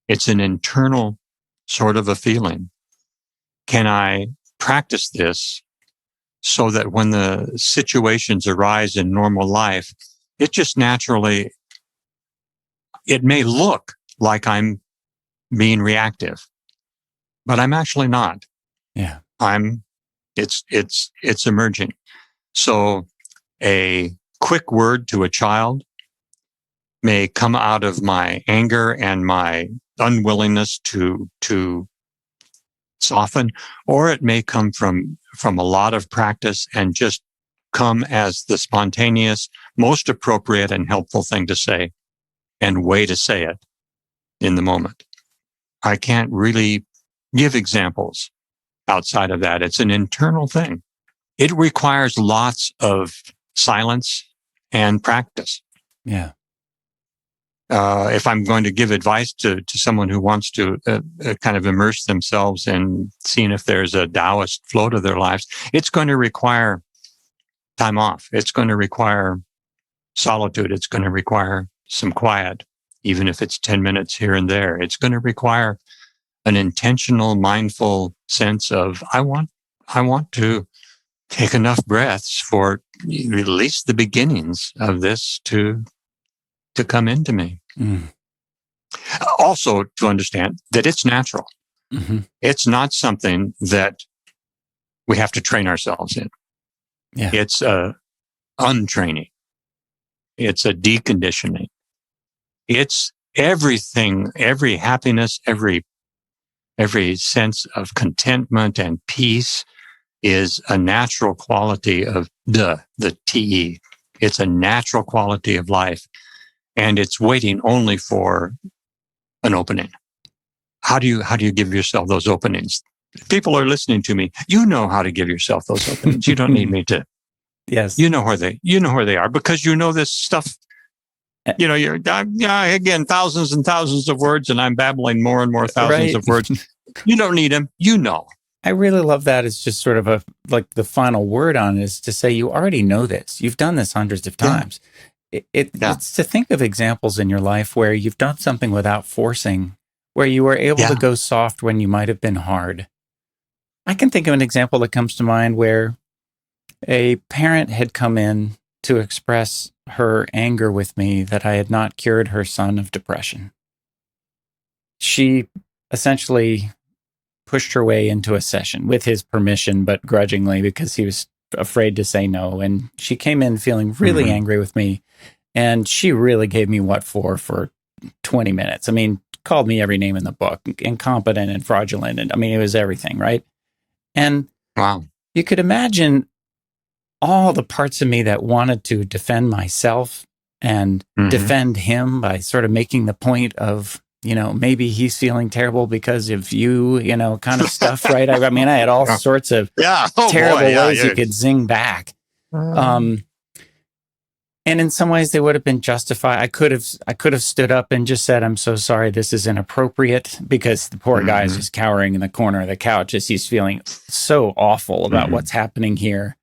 Speaker 3: It's an internal sort of a feeling. Can I practice this so that when the situations arise in normal life, it just naturally, it may look like I'm being reactive, but I'm actually not.
Speaker 2: Yeah.
Speaker 3: It's emerging. So a quick word to a child may come out of my anger and my unwillingness to soften, or it may come from a lot of practice and just come as the spontaneous, most appropriate and helpful thing to say and way to say it in the moment. I can't really give examples outside of that. It's an internal thing. It requires lots of silence and practice.
Speaker 2: Yeah.
Speaker 3: If I'm going to give advice to someone who wants to kind of immerse themselves in seeing if there's a Taoist flow to their lives, it's going to require time off. It's going to require solitude. It's going to require some quiet, even if it's 10 minutes here and there. It's going to require an intentional, mindful sense of, I want to take enough breaths for at least the beginnings of this to come into me.
Speaker 2: Mm.
Speaker 3: Also, to understand that it's natural.
Speaker 2: Mm-hmm.
Speaker 3: It's not something that we have to train ourselves in.
Speaker 2: Yeah.
Speaker 3: It's a untraining. It's a deconditioning. It's everything, every happiness, every sense of contentment and peace is a natural quality of the TE. It's a natural quality of life. And it's waiting only for an opening. How do you give yourself those openings? People are listening to me. You know how to give yourself those openings. You don't need me to.
Speaker 2: Yes.
Speaker 3: You know where they are because you know this stuff. You're again, thousands and thousands of words, and I'm babbling more and more thousands of words. You don't need them. You know.
Speaker 2: I really love that. It's just sort of the final word on it is to say, you already know this. You've done this hundreds of times. Yeah. It's to think of examples in your life where you've done something without forcing, where you were able to go soft when you might have been hard. I can think of an example that comes to mind where a parent had come in to express her anger with me that I had not cured her son of depression. She essentially pushed her way into a session with his permission, but grudgingly because he was afraid to say no. And she came in feeling really angry with me. And she really gave me what for 20 minutes. I mean, called me every name in the book, incompetent and fraudulent. And I mean, it was everything, right? And
Speaker 3: Wow.
Speaker 2: you could imagine all the parts of me that wanted to defend myself and defend him by sort of making the point of, maybe he's feeling terrible because of you, kind of stuff, right? I mean, I had all sorts of terrible ways you could zing back. And in some ways they would have been justified. I could have stood up and just said, I'm so sorry, this is inappropriate, because the poor guy is just cowering in the corner of the couch as he's feeling so awful about what's happening here.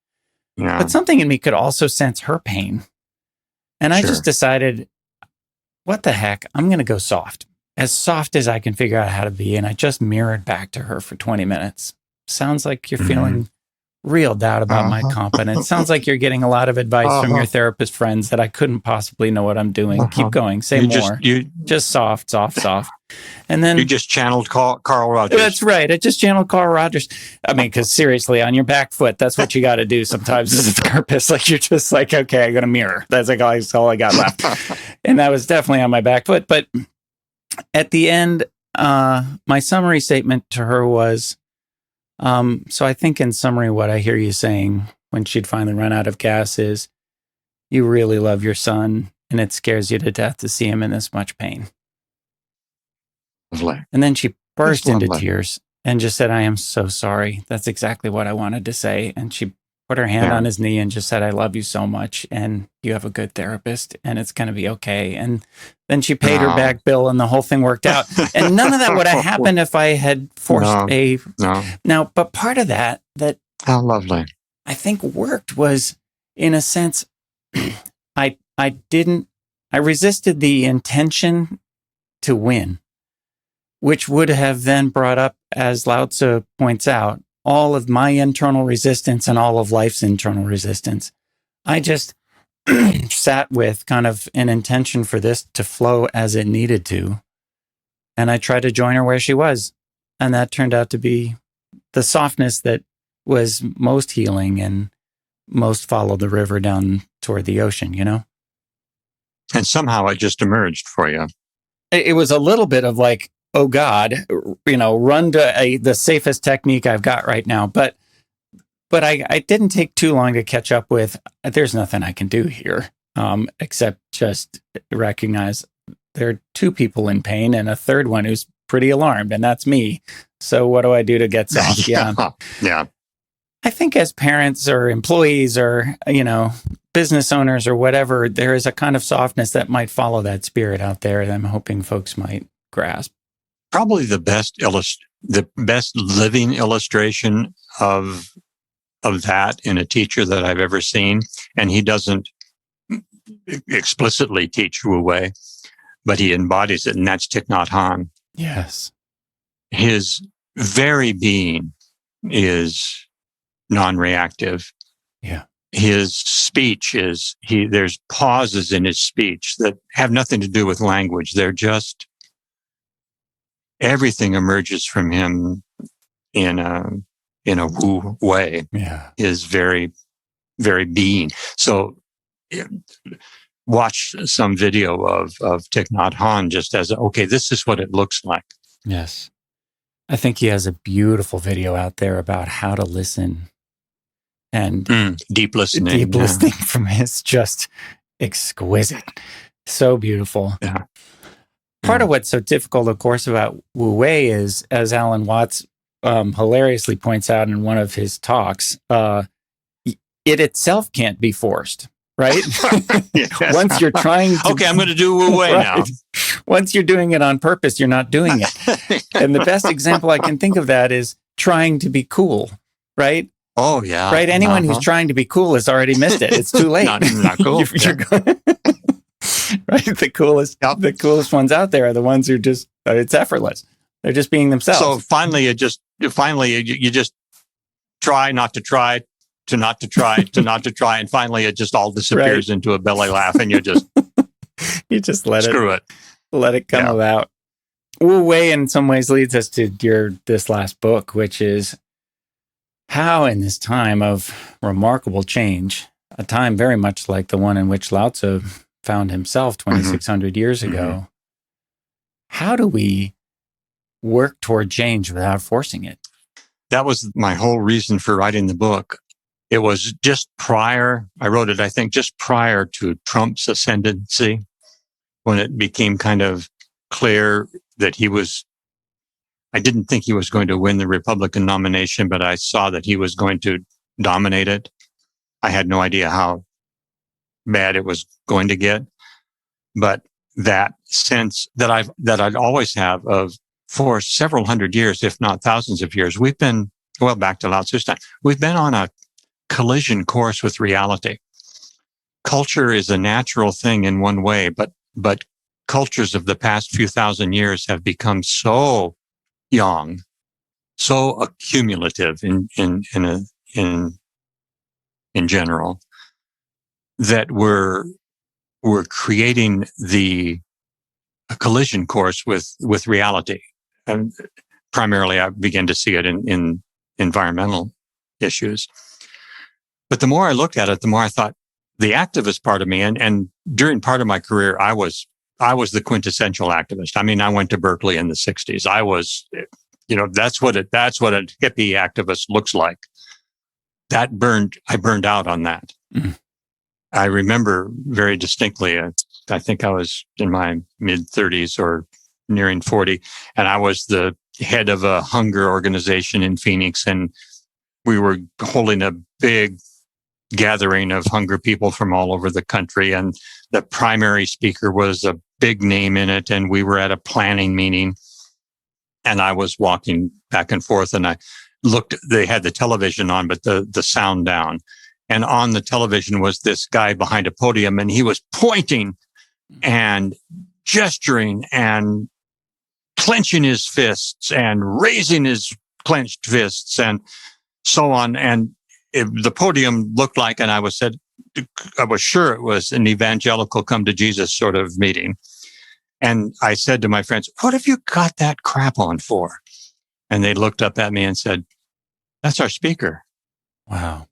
Speaker 3: Yeah.
Speaker 2: But something in me could also sense her pain. And I just decided, what the heck? I'm going to go soft as I can figure out how to be. And I just mirrored back to her for 20 minutes. Sounds like you're feeling real doubt about my competence. Sounds like you're getting a lot of advice from your therapist friends that I couldn't possibly know what I'm doing. Keep going. Say more. Just soft. And then
Speaker 3: you just channeled Carl Rogers.
Speaker 2: That's right. I just channeled Carl Rogers. I mean, because seriously, on your back foot, that's what you got to do sometimes as a therapist. Like, you're just like, okay, I'm going to mirror. That's like all I got left. And that was definitely on my back foot. But at the end, my summary statement to her was, so I think in summary, what I hear you saying when she'd finally run out of gas is, you really love your son and it scares you to death to see him in this much pain.
Speaker 3: Lovely.
Speaker 2: And then she burst into tears and just said, I am so sorry. That's exactly what I wanted to say. And she put her hand on his knee and just said, I love you so much. And you have a good therapist and it's going to be okay. And then she paid her back bill and the whole thing worked out. And none of that would have happened if I had forced Now, but part of that
Speaker 3: how lovely,
Speaker 2: I think worked was, in a sense, I resisted the intention to win, which would have then brought up, as Lao Tzu points out, all of my internal resistance and all of life's internal resistance. I just sat with kind of an intention for this to flow as it needed to. And I tried to join her where she was. And that turned out to be the softness that was most healing and most followed the river down toward the ocean,
Speaker 3: and somehow it just emerged for you.
Speaker 2: It was a little bit of like, oh God, run to the safest technique I've got right now. But I didn't take too long to catch up with, there's nothing I can do here, except just recognize there are two people in pain and a third one who's pretty alarmed, and that's me. So what do I do to get soft?
Speaker 3: Yeah.
Speaker 2: I think as parents or employees or, business owners or whatever, there is a kind of softness that might follow that spirit out there that I'm hoping folks might grasp.
Speaker 3: Probably the best living illustration of that in a teacher that I've ever seen. And he doesn't explicitly teach Wu Wei, but he embodies it, and that's Thich Nhat Hanh.
Speaker 2: Yes.
Speaker 3: His very being is non-reactive.
Speaker 2: Yeah.
Speaker 3: His speech there's pauses in his speech that have nothing to do with language. They're just, everything emerges from him in a Wu way.
Speaker 2: Yeah.
Speaker 3: His very, very being. So watch some video of Thich Nhat Hanh just as, okay, this is what it looks like.
Speaker 2: Yes. I think he has a beautiful video out there about how to listen. And
Speaker 3: deep listening.
Speaker 2: Deep listening from his just exquisite. So beautiful.
Speaker 3: Yeah.
Speaker 2: Part of what's so difficult, of course, about Wu Wei is, as Alan Watts hilariously points out in one of his talks, it itself can't be forced, right? Once you're trying to...
Speaker 3: Okay, I'm going to do Wu Wei now.
Speaker 2: Once you're doing it on purpose, you're not doing it. And the best example I can think of that is trying to be cool, right?
Speaker 3: Oh, yeah.
Speaker 2: Right? Anyone who's trying to be cool has already missed it. It's too late.
Speaker 3: not cool.
Speaker 2: Right? The coolest ones out there are the ones who just, it's effortless. They're just being themselves.
Speaker 3: So finally, you just try not to try to not to try, and finally it just all disappears into a belly laugh, and you just
Speaker 2: let
Speaker 3: screw it.
Speaker 2: Let it come about. Wu Wei in some ways leads us to this last book, which is how in this time of remarkable change, a time very much like the one in which Lao Tzu found himself 2,600 years ago, how do we work toward change without forcing it?
Speaker 3: That was my whole reason for writing the book. It was just prior, I wrote it, I think, just prior to Trump's ascendancy, when it became kind of clear that I didn't think he was going to win the Republican nomination, but I saw that he was going to dominate it. I had no idea how bad it was going to get, but that sense that I'd always have of, for several hundred years, if not thousands of years, we've been, well, back to Lao Tzu's time, we've been on a collision course with reality. Culture is a natural thing in one way, but cultures of the past few thousand years have become so young, so accumulative in general, that we're creating a collision course with reality. And primarily, I began to see it in environmental issues. But the more I looked at it, the more I thought the activist part of me, and during part of my career, I was the quintessential activist. I mean, I went to Berkeley in the 60s. I was, that's what a hippie activist looks like. I burned out on that. Mm. I remember very distinctly, I think I was in my mid 30s or nearing 40, and I was the head of a hunger organization in Phoenix, and we were holding a big gathering of hunger people from all over the country, and the primary speaker was a big name in it, and we were at a planning meeting, and I was walking back and forth, and I looked, they had the television on, but the sound down, and on the television was this guy behind a podium, and he was pointing and gesturing and clenching his fists and raising his clenched fists and so on, and the podium looked like, and I was sure it was an evangelical come to Jesus sort of meeting. And I said to my friends, "What have you got that crap on for?" And they looked up at me and said, "That's our speaker."
Speaker 2: Wow.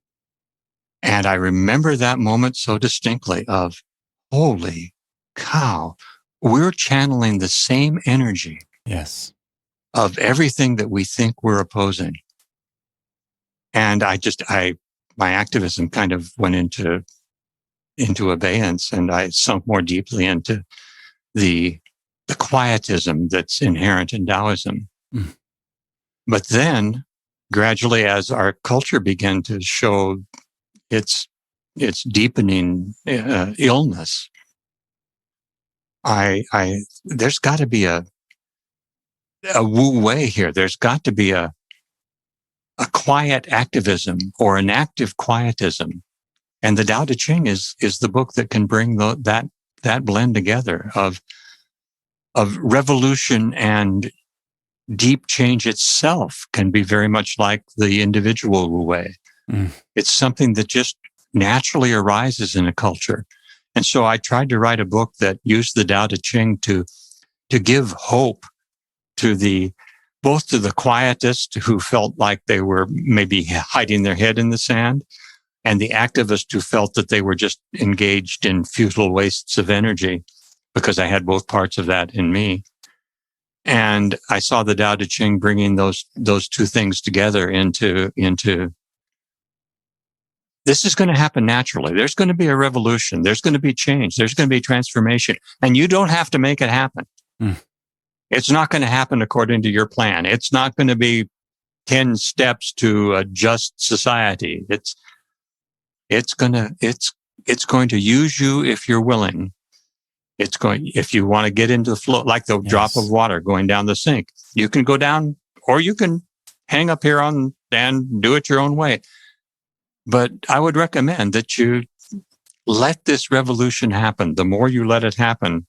Speaker 3: And I remember that moment so distinctly of, holy cow, we're channeling the same energy.
Speaker 2: Yes.
Speaker 3: Of everything that we think we're opposing. And my activism kind of went into abeyance, and I sunk more deeply into the quietism that's inherent in Taoism. Mm. But then, gradually, as our culture began to show its deepening illness, there's got to be a Wu Wei here. There's got to be a quiet activism or an active quietism. And the Tao Te Ching is the book that can bring that blend together of revolution, and deep change itself can be very much like the individual Wu Wei. Mm. It's something that just naturally arises in a culture. And so I tried to write a book that used the Tao Te Ching to give hope to both to the quietist who felt like they were maybe hiding their head in the sand, and the activist who felt that they were just engaged in futile wastes of energy, because I had both parts of that in me. And I saw the Tao Te Ching bringing those two things together into this is going to happen naturally. There's going to be a revolution. There's going to be change. There's going to be transformation, and you don't have to make it happen. Mm. It's not going to happen according to your plan. It's not going to be 10 steps to a just society. It's going to use you if you're willing. If you want to get into the flow, like the drop of water going down the sink, you can go down, or you can hang up here and do it your own way. But I would recommend that you let this revolution happen. The more you let it happen,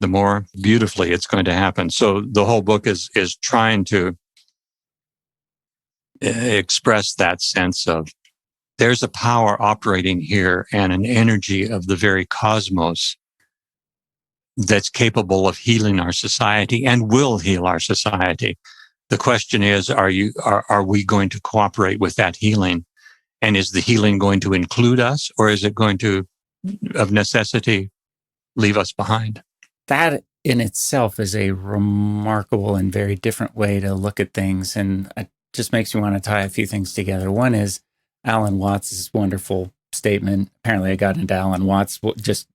Speaker 3: the more beautifully it's going to happen. So the whole book is trying to express that sense of there's a power operating here and an energy of the very cosmos that's capable of healing our society and will heal our society. The question is, are we going to cooperate with that healing? And is the healing going to include us, or is it going to, of necessity, leave us behind?
Speaker 2: That in itself is a remarkable and very different way to look at things. And it just makes me want to tie a few things together. One is Alan Watts' wonderful statement. Apparently I got into Alan Watts just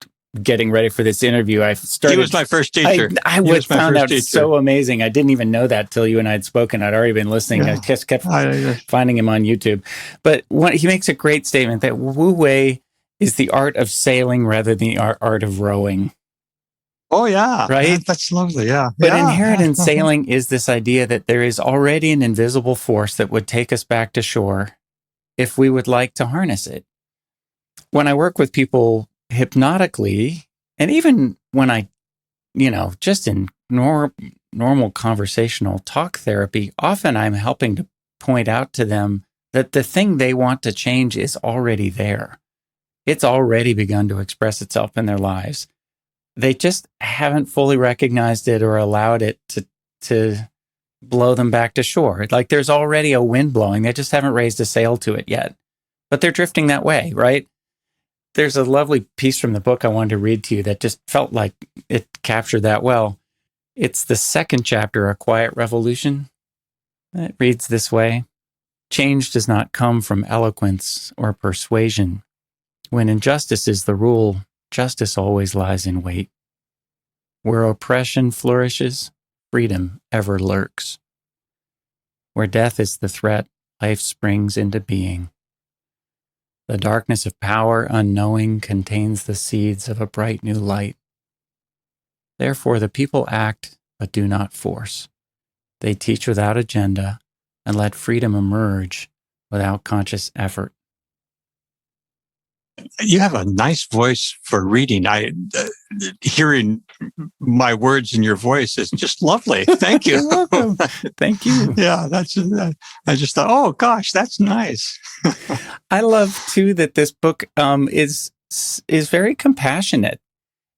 Speaker 2: getting ready for this interview.
Speaker 3: He was my first teacher.
Speaker 2: I found out so amazing. I didn't even know that till you and I had spoken. I'd already been listening. Yeah. I just kept finding him on YouTube. But he makes a great statement that Wu Wei is the art of sailing rather than the art of rowing.
Speaker 3: Oh, yeah.
Speaker 2: Right?
Speaker 3: That's lovely, yeah.
Speaker 2: But inherent in sailing is this idea that there is already an invisible force that would take us back to shore if we would like to harness it. When I work with people hypnotically, and even when I, just in normal conversational talk therapy, often I'm helping to point out to them that the thing they want to change is already there. It's already begun to express itself in their lives. They just haven't fully recognized it or allowed it to blow them back to shore. Like there's already a wind blowing. They just haven't raised a sail to it yet, but they're drifting that way, right? There's a lovely piece from the book I wanted to read to you that just felt like it captured that well. It's the second chapter, A Quiet Revolution. It reads this way: change does not come from eloquence or persuasion. When injustice is the rule, justice always lies in wait. Where oppression flourishes, freedom ever lurks. Where death is the threat, life springs into being. The darkness of power, unknowing, contains the seeds of a bright new light. Therefore, the people act, but do not force. They teach without agenda and let freedom emerge without conscious effort.
Speaker 3: You have a nice voice for reading. Hearing my words in your voice is just lovely. Thank you.
Speaker 2: You're welcome. Thank you.
Speaker 3: Yeah, I just thought, oh gosh, that's nice.
Speaker 2: I love too that this book is very compassionate.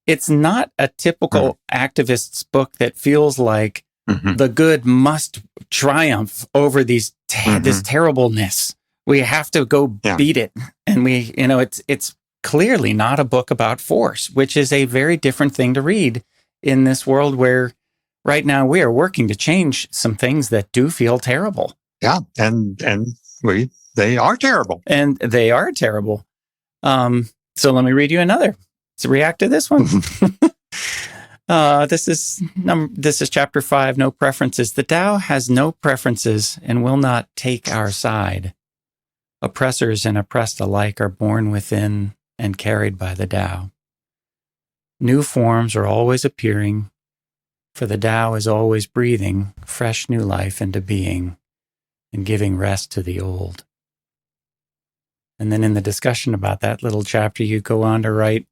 Speaker 2: It's not a typical activist's book that feels like the good must triumph over this terribleness. We have to go beat it. And it's clearly not a book about force, which is a very different thing to read in this world where right now we are working to change some things that do feel terrible.
Speaker 3: Yeah. And they are terrible.
Speaker 2: And they are terrible. So let me read you another. So react to this one. This is chapter 5, No Preferences. The Tao has no preferences and will not take our side. Oppressors and oppressed alike are born within and carried by the Tao. New forms are always appearing, for the Tao is always breathing fresh new life into being and giving rest to the old. And then in the discussion about that little chapter, you go on to write,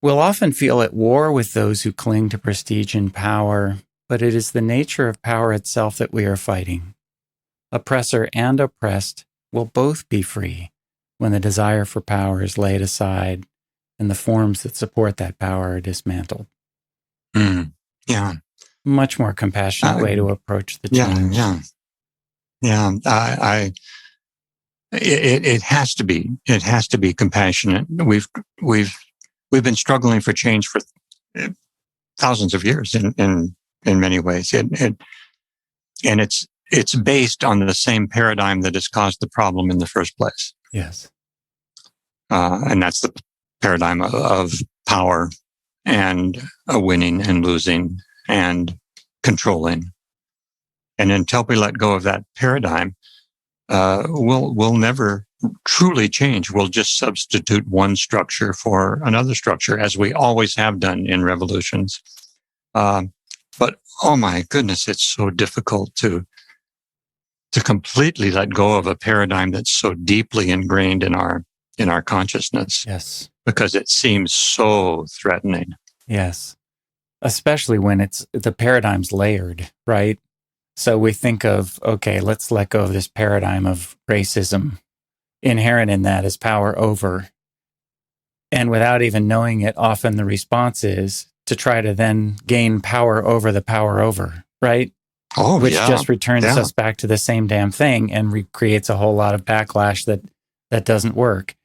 Speaker 2: we'll often feel at war with those who cling to prestige and power, but it is the nature of power itself that we are fighting. Oppressor and oppressed will both be free when the desire for power is laid aside and the forms that support that power are dismantled.
Speaker 3: Yeah.
Speaker 2: Much more compassionate way to approach the change.
Speaker 3: It has to be. It has to be compassionate. We've been struggling for change for thousands of years in many ways. And it's based on the same paradigm that has caused the problem in the first place.
Speaker 2: Yes.
Speaker 3: And that's the paradigm of power and winning and losing and controlling. And until we let go of that paradigm, we'll never truly change. We'll just substitute one structure for another structure, as we always have done in revolutions. But oh my goodness, it's so difficult to completely let go of a paradigm that's so deeply ingrained in our consciousness.
Speaker 2: Yes.
Speaker 3: Because it seems so threatening.
Speaker 2: Yes. Especially when the paradigm's layered, right? So we think of, okay, let's let go of this paradigm of racism inherent in that is power over. And without even knowing it, often the response is to try to then gain power over the power over, right?
Speaker 3: Oh,
Speaker 2: Which
Speaker 3: yeah.
Speaker 2: just returns
Speaker 3: Yeah.
Speaker 2: us back to the same damn thing and creates a whole lot of backlash that doesn't work.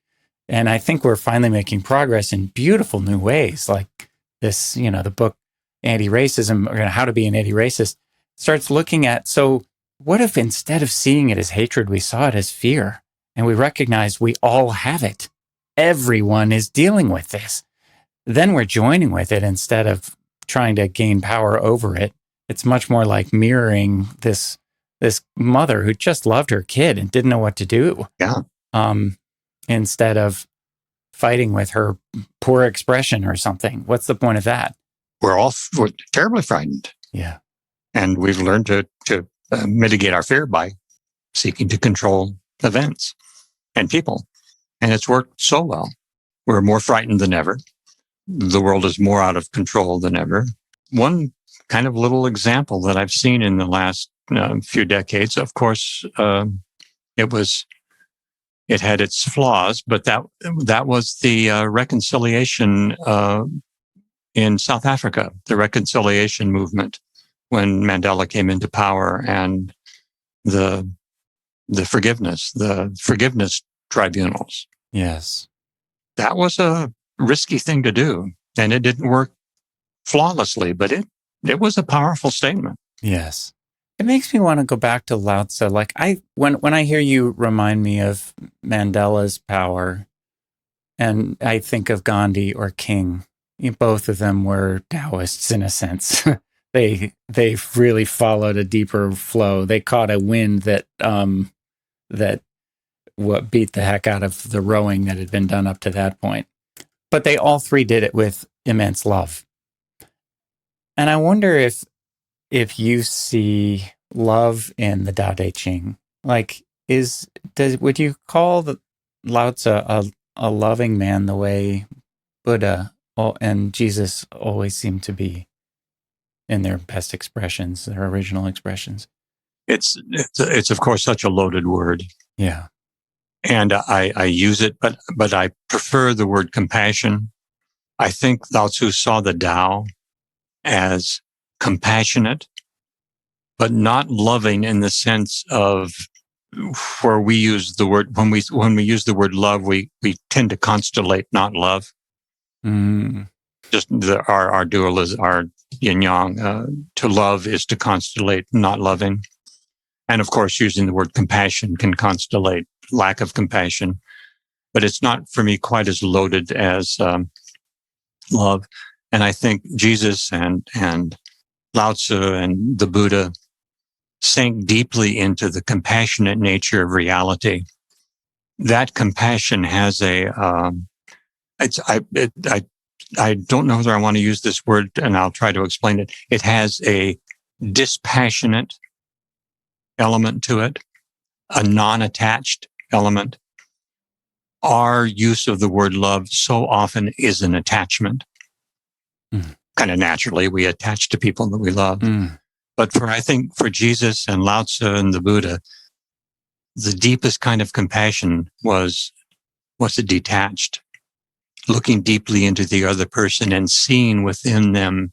Speaker 2: And I think we're finally making progress in beautiful new ways, like this, the book Anti-Racism, or How to Be an Anti-Racist, starts looking at, so what if instead of seeing it as hatred, we saw it as fear, and we recognize we all have it. Everyone is dealing with this. Then we're joining with it instead of trying to gain power over it. It's much more like mirroring this mother who just loved her kid and didn't know what to do.
Speaker 3: Yeah.
Speaker 2: Instead of fighting with her poor expression or something. What's the point of that?
Speaker 3: We're terribly frightened.
Speaker 2: Yeah.
Speaker 3: And we've learned to mitigate our fear by seeking to control events and people. And it's worked so well. We're more frightened than ever. The world is more out of control than ever. One kind of little example that I've seen in the last few decades, of course, it had its flaws, but that was the reconciliation in South Africa, the reconciliation movement when Mandela came into power, and the forgiveness tribunals.
Speaker 2: Yes.
Speaker 3: That was a risky thing to do, and it didn't work flawlessly, but it was a powerful statement.
Speaker 2: Yes. It makes me want to go back to Lao Tzu. Like when I hear you remind me of Mandela's power, and I think of Gandhi or King, both of them were Taoists in a sense. They really followed a deeper flow. They caught a wind that beat the heck out of the rowing that had been done up to that point. But they all three did it with immense love. And I wonder if you see love in the Tao Te Ching, like would you call Lao Tzu a loving man the way Buddha and Jesus always seem to be in their best expressions, their original expressions?
Speaker 3: It's of course such a loaded word.
Speaker 2: Yeah.
Speaker 3: And I use it, but I prefer the word compassion. I think Lao Tzu saw the Tao as compassionate, but not loving in the sense of where we use the word, when we use the word love, we tend to constellate, not love.
Speaker 2: Mm.
Speaker 3: Just our dualism, our yin yang. To love is to constellate, not loving. And of course, using the word compassion can constellate lack of compassion, but it's not for me quite as loaded as love. And I think Jesus and Lao Tzu and the Buddha sank deeply into the compassionate nature of reality. That compassion has I don't know whether I want to use this word, and I'll try to explain it. It has a dispassionate element to it, a non-attached element. Our use of the word love so often is an attachment. Kind of naturally, we attach to people that we love. But I think for Jesus and Lao Tzu and the Buddha, the deepest kind of compassion was a detached, looking deeply into the other person and seeing within them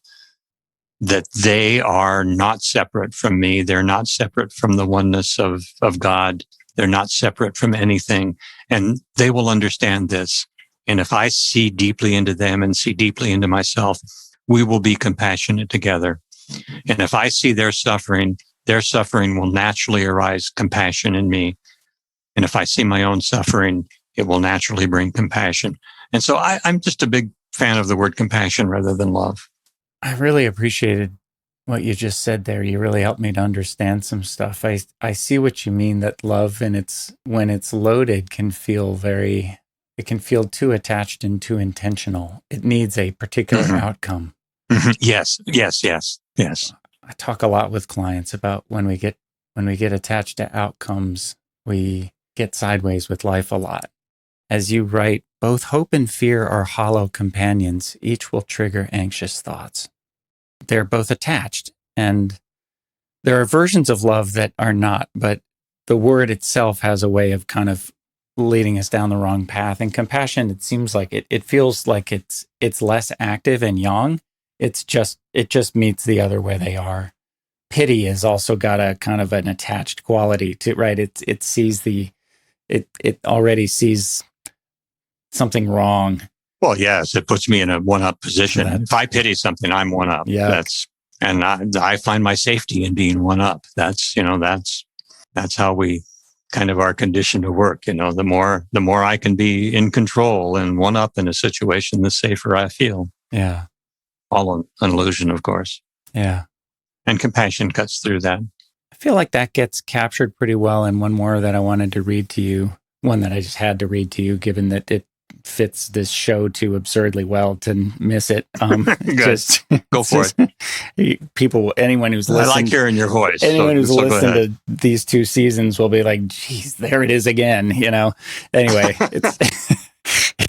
Speaker 3: that they are not separate from me. They're not separate from the oneness of God. They're not separate from anything. And they will understand this. And if I see deeply into them and see deeply into myself, we will be compassionate together. And if I see their suffering will naturally arise compassion in me. And if I see my own suffering, it will naturally bring compassion. And so I'm just a big fan of the word compassion rather than love.
Speaker 2: I really appreciated what you just said there. You really helped me to understand some stuff. I see what you mean, that love, when it's loaded, can feel too attached and too intentional. It needs a particular outcome.
Speaker 3: Yes.
Speaker 2: I talk a lot with clients about when we get attached to outcomes, we get sideways with life a lot. As you write, both hope and fear are hollow companions. Each will trigger anxious thoughts. They're both attached, and there are versions of love that are not, but the word itself has a way of kind of leading us down the wrong path. And compassion, it seems like it feels like it's less active and young. It just meets the other way they are. Pity has also got a kind of an attached quality to, right? It sees it already sees something wrong.
Speaker 3: Well, yes, it puts me in a one-up position. If I pity something, I'm one up.
Speaker 2: Yeah.
Speaker 3: And I find my safety in being one up. That's how we kind of are conditioned to work. The more I can be in control and one up in a situation, the safer I feel.
Speaker 2: Yeah.
Speaker 3: All an illusion, of course.
Speaker 2: Yeah.
Speaker 3: And compassion cuts through that.
Speaker 2: I feel like that gets captured pretty well in one more that I wanted to read to you. One that I just had to read to you, given that it fits this show too absurdly well to miss it.
Speaker 3: Just go for
Speaker 2: it. People, anyone who's listened,
Speaker 3: I like hearing your voice.
Speaker 2: Anyone who's listened to these 2 seasons will be like, "Geez, there it is again." Anyway,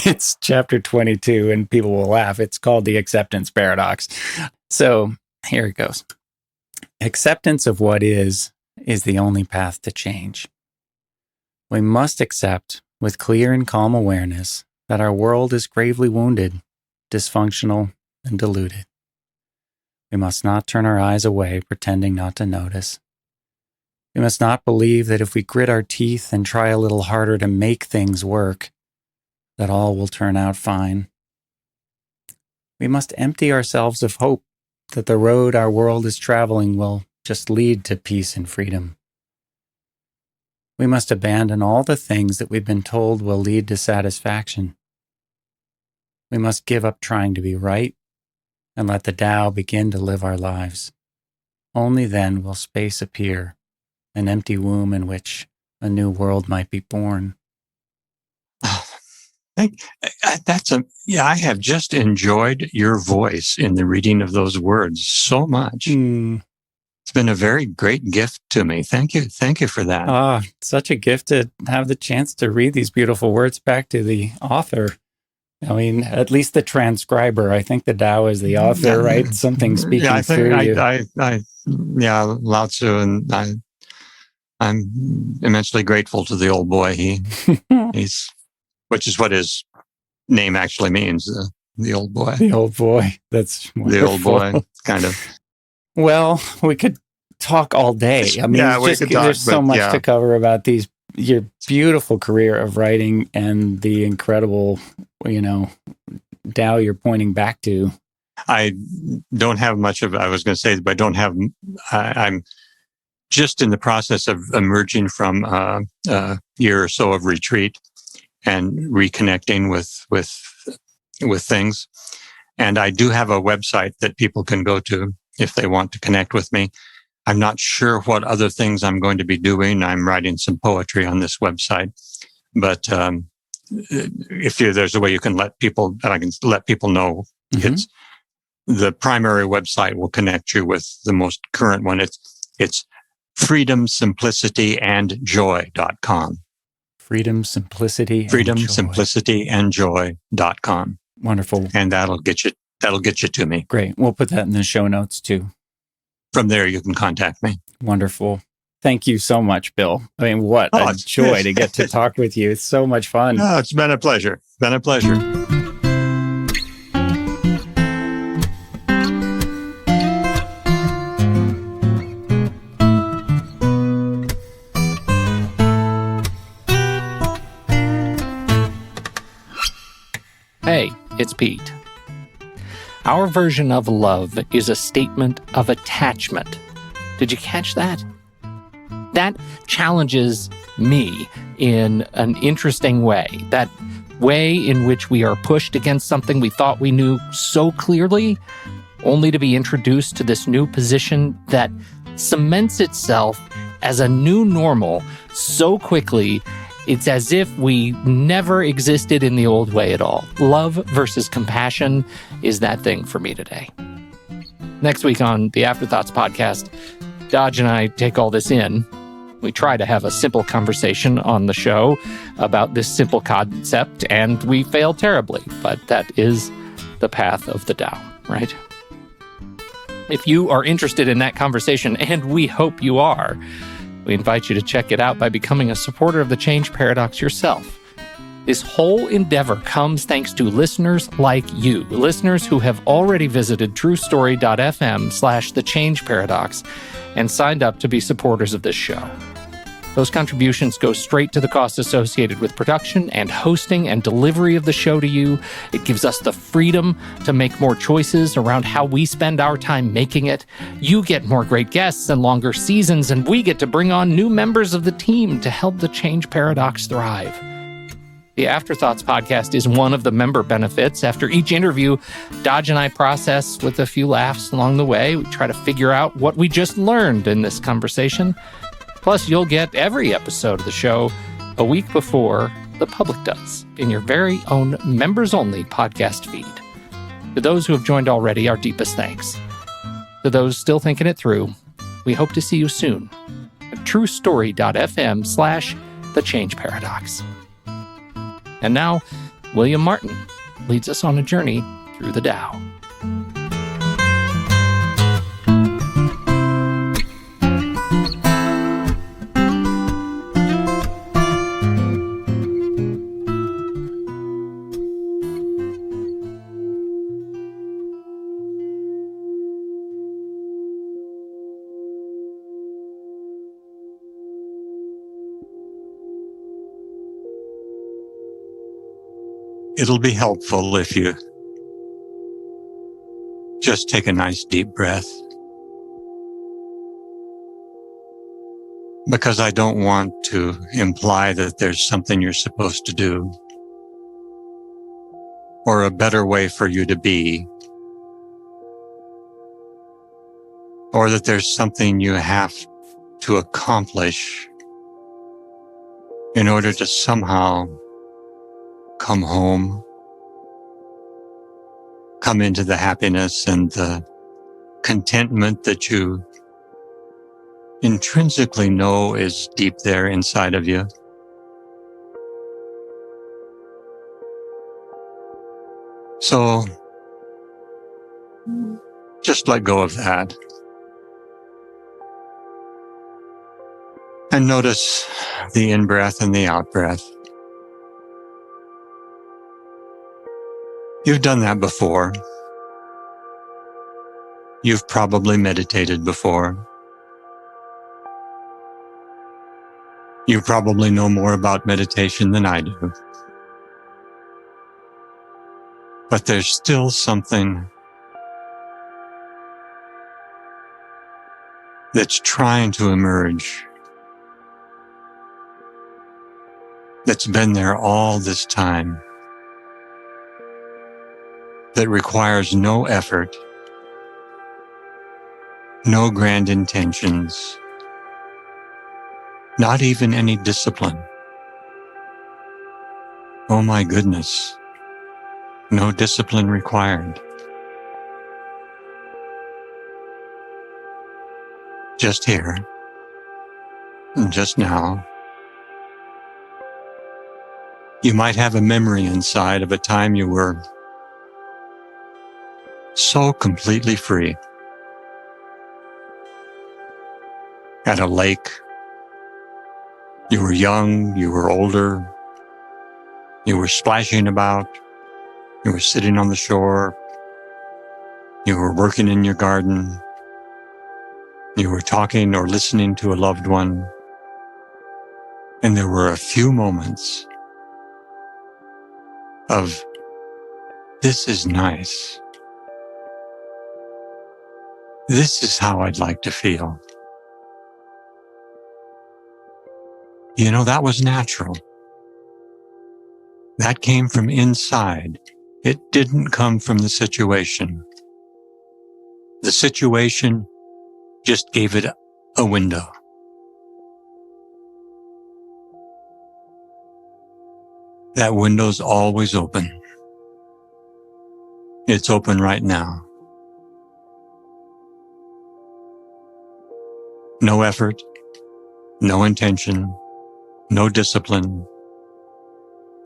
Speaker 2: it's chapter 22, and people will laugh. It's called The Acceptance Paradox. So here it goes. Acceptance of what is the only path to change. We must accept with clear and calm awareness that our world is gravely wounded, dysfunctional, and deluded. We must not turn our eyes away, pretending not to notice. We must not believe that if we grit our teeth and try a little harder to make things work, that all will turn out fine. We must empty ourselves of hope that the road our world is traveling will just lead to peace and freedom. We must abandon all the things that we've been told will lead to satisfaction. We must give up trying to be right and let the Tao begin to live our lives. Only then will space appear, an empty womb in which a new world might be born.
Speaker 3: I have just enjoyed your voice in the reading of those words so much. It's been a very great gift to me. Thank you for that.
Speaker 2: Such a gift to have the chance to read these beautiful words back to the author. I mean, at least the transcriber. I think the Tao is the author, right? Something speaking through you.
Speaker 3: Lao Tzu, and I'm immensely grateful to the old boy. He's, which is what his name actually means, the old boy.
Speaker 2: The old boy. That's wonderful.
Speaker 3: The old boy, kind of.
Speaker 2: Well, we could talk all day. I mean, there's so much to cover about your beautiful career of writing and the incredible, Tao you're pointing back to.
Speaker 3: I don't have much of, I was going to say, but I'm just in the process of emerging from a year or so of retreat and reconnecting with things. And I do have a website that people can go to if they want to connect with me. I'm not sure what other things I'm going to be doing. I'm writing some poetry on this website, but if there's a way I can let people know, it's the primary website will connect you with the most current one. It's freedomsimplicityandjoy.com. freedomsimplicityandjoy.com.
Speaker 2: Wonderful.
Speaker 3: And that'll get you to me.
Speaker 2: Great. We'll put that in the show notes too.
Speaker 3: From there, you can contact me.
Speaker 2: Wonderful. Thank you so much, Bill. I mean, what a joy to get to talk with you. It's so much fun.
Speaker 3: Oh, it's been a pleasure.
Speaker 1: Hey, it's Pete. Our version of love is a statement of attachment. Did you catch that? That challenges me in an interesting way. That way in which we are pushed against something we thought we knew so clearly, only to be introduced to this new position that cements itself as a new normal so quickly. It's as if we never existed in the old way at all. Love versus compassion is that thing for me today. Next week on the Afterthoughts podcast, Dodge and I take all this in. We try to have a simple conversation on the show about this simple concept, and we fail terribly, but that is the path of the Tao, right? If you are interested in that conversation, and we hope you are, We invite you to check it out by becoming a supporter of the Change Paradox yourself. This whole endeavor comes thanks to listeners like you, listeners who have already visited truestory.fm/The Change Paradox and signed up to be supporters of this show. Those contributions go straight to the cost associated with production and hosting and delivery of the show to you. It gives us the freedom to make more choices around how we spend our time making it. You get more great guests and longer seasons, and we get to bring on new members of the team to help the Change Paradox thrive. The Afterthoughts podcast is one of the member benefits. After each interview, Dodge and I process with a few laughs along the way. We try to figure out what we just learned in this conversation. Plus, you'll get every episode of the show a week before the public does in your very own members-only podcast feed. To those who have joined already, our deepest thanks. To those still thinking it through, we hope to see you soon at truestory.fm/The Change Paradox. And now, William Martin leads us on a journey through the Tao.
Speaker 3: It'll be helpful if you just take a nice deep breath. Because I don't want to imply that there's something you're supposed to do or a better way for you to be, or that there's something you have to accomplish in order to somehow come home, come into the happiness and the contentment that you intrinsically know is deep there inside of you. So just let go of that. And notice the in-breath and the out-breath. You've done that before. You've probably meditated before. You probably know more about meditation than I do. But there's still something that's trying to emerge, that's been there all this time, that requires no effort, no grand intentions, not even any discipline. Oh my goodness, no discipline required. Just here, and just now. You might have a memory inside of a time you were so completely free. At a lake, you were young, you were older, you were splashing about, you were sitting on the shore, you were working in your garden, you were talking or listening to a loved one, and there were a few moments of, this is nice. This is how I'd like to feel. You know, that was natural. That came from inside. It didn't come from the situation. The situation just gave it a window. That window's always open. It's open right now. No effort, no intention, no discipline,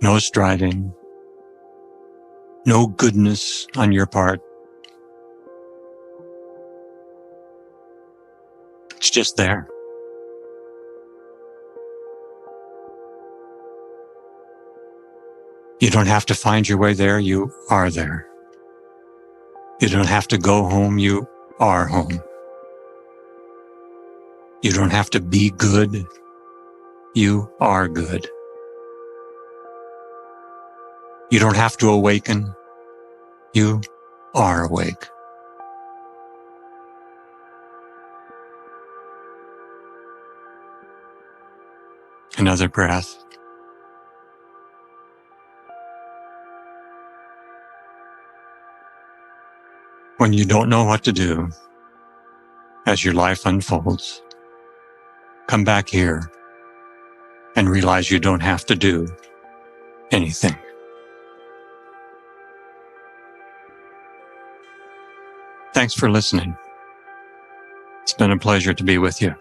Speaker 3: no striving, no goodness on your part. It's just there. You don't have to find your way there. You are there. You don't have to go home. You are home. You don't have to be good. You are good. You don't have to awaken. You are awake. Another breath. When you don't know what to do, as your life unfolds, come back here and realize you don't have to do anything. Thanks for listening. It's been a pleasure to be with you.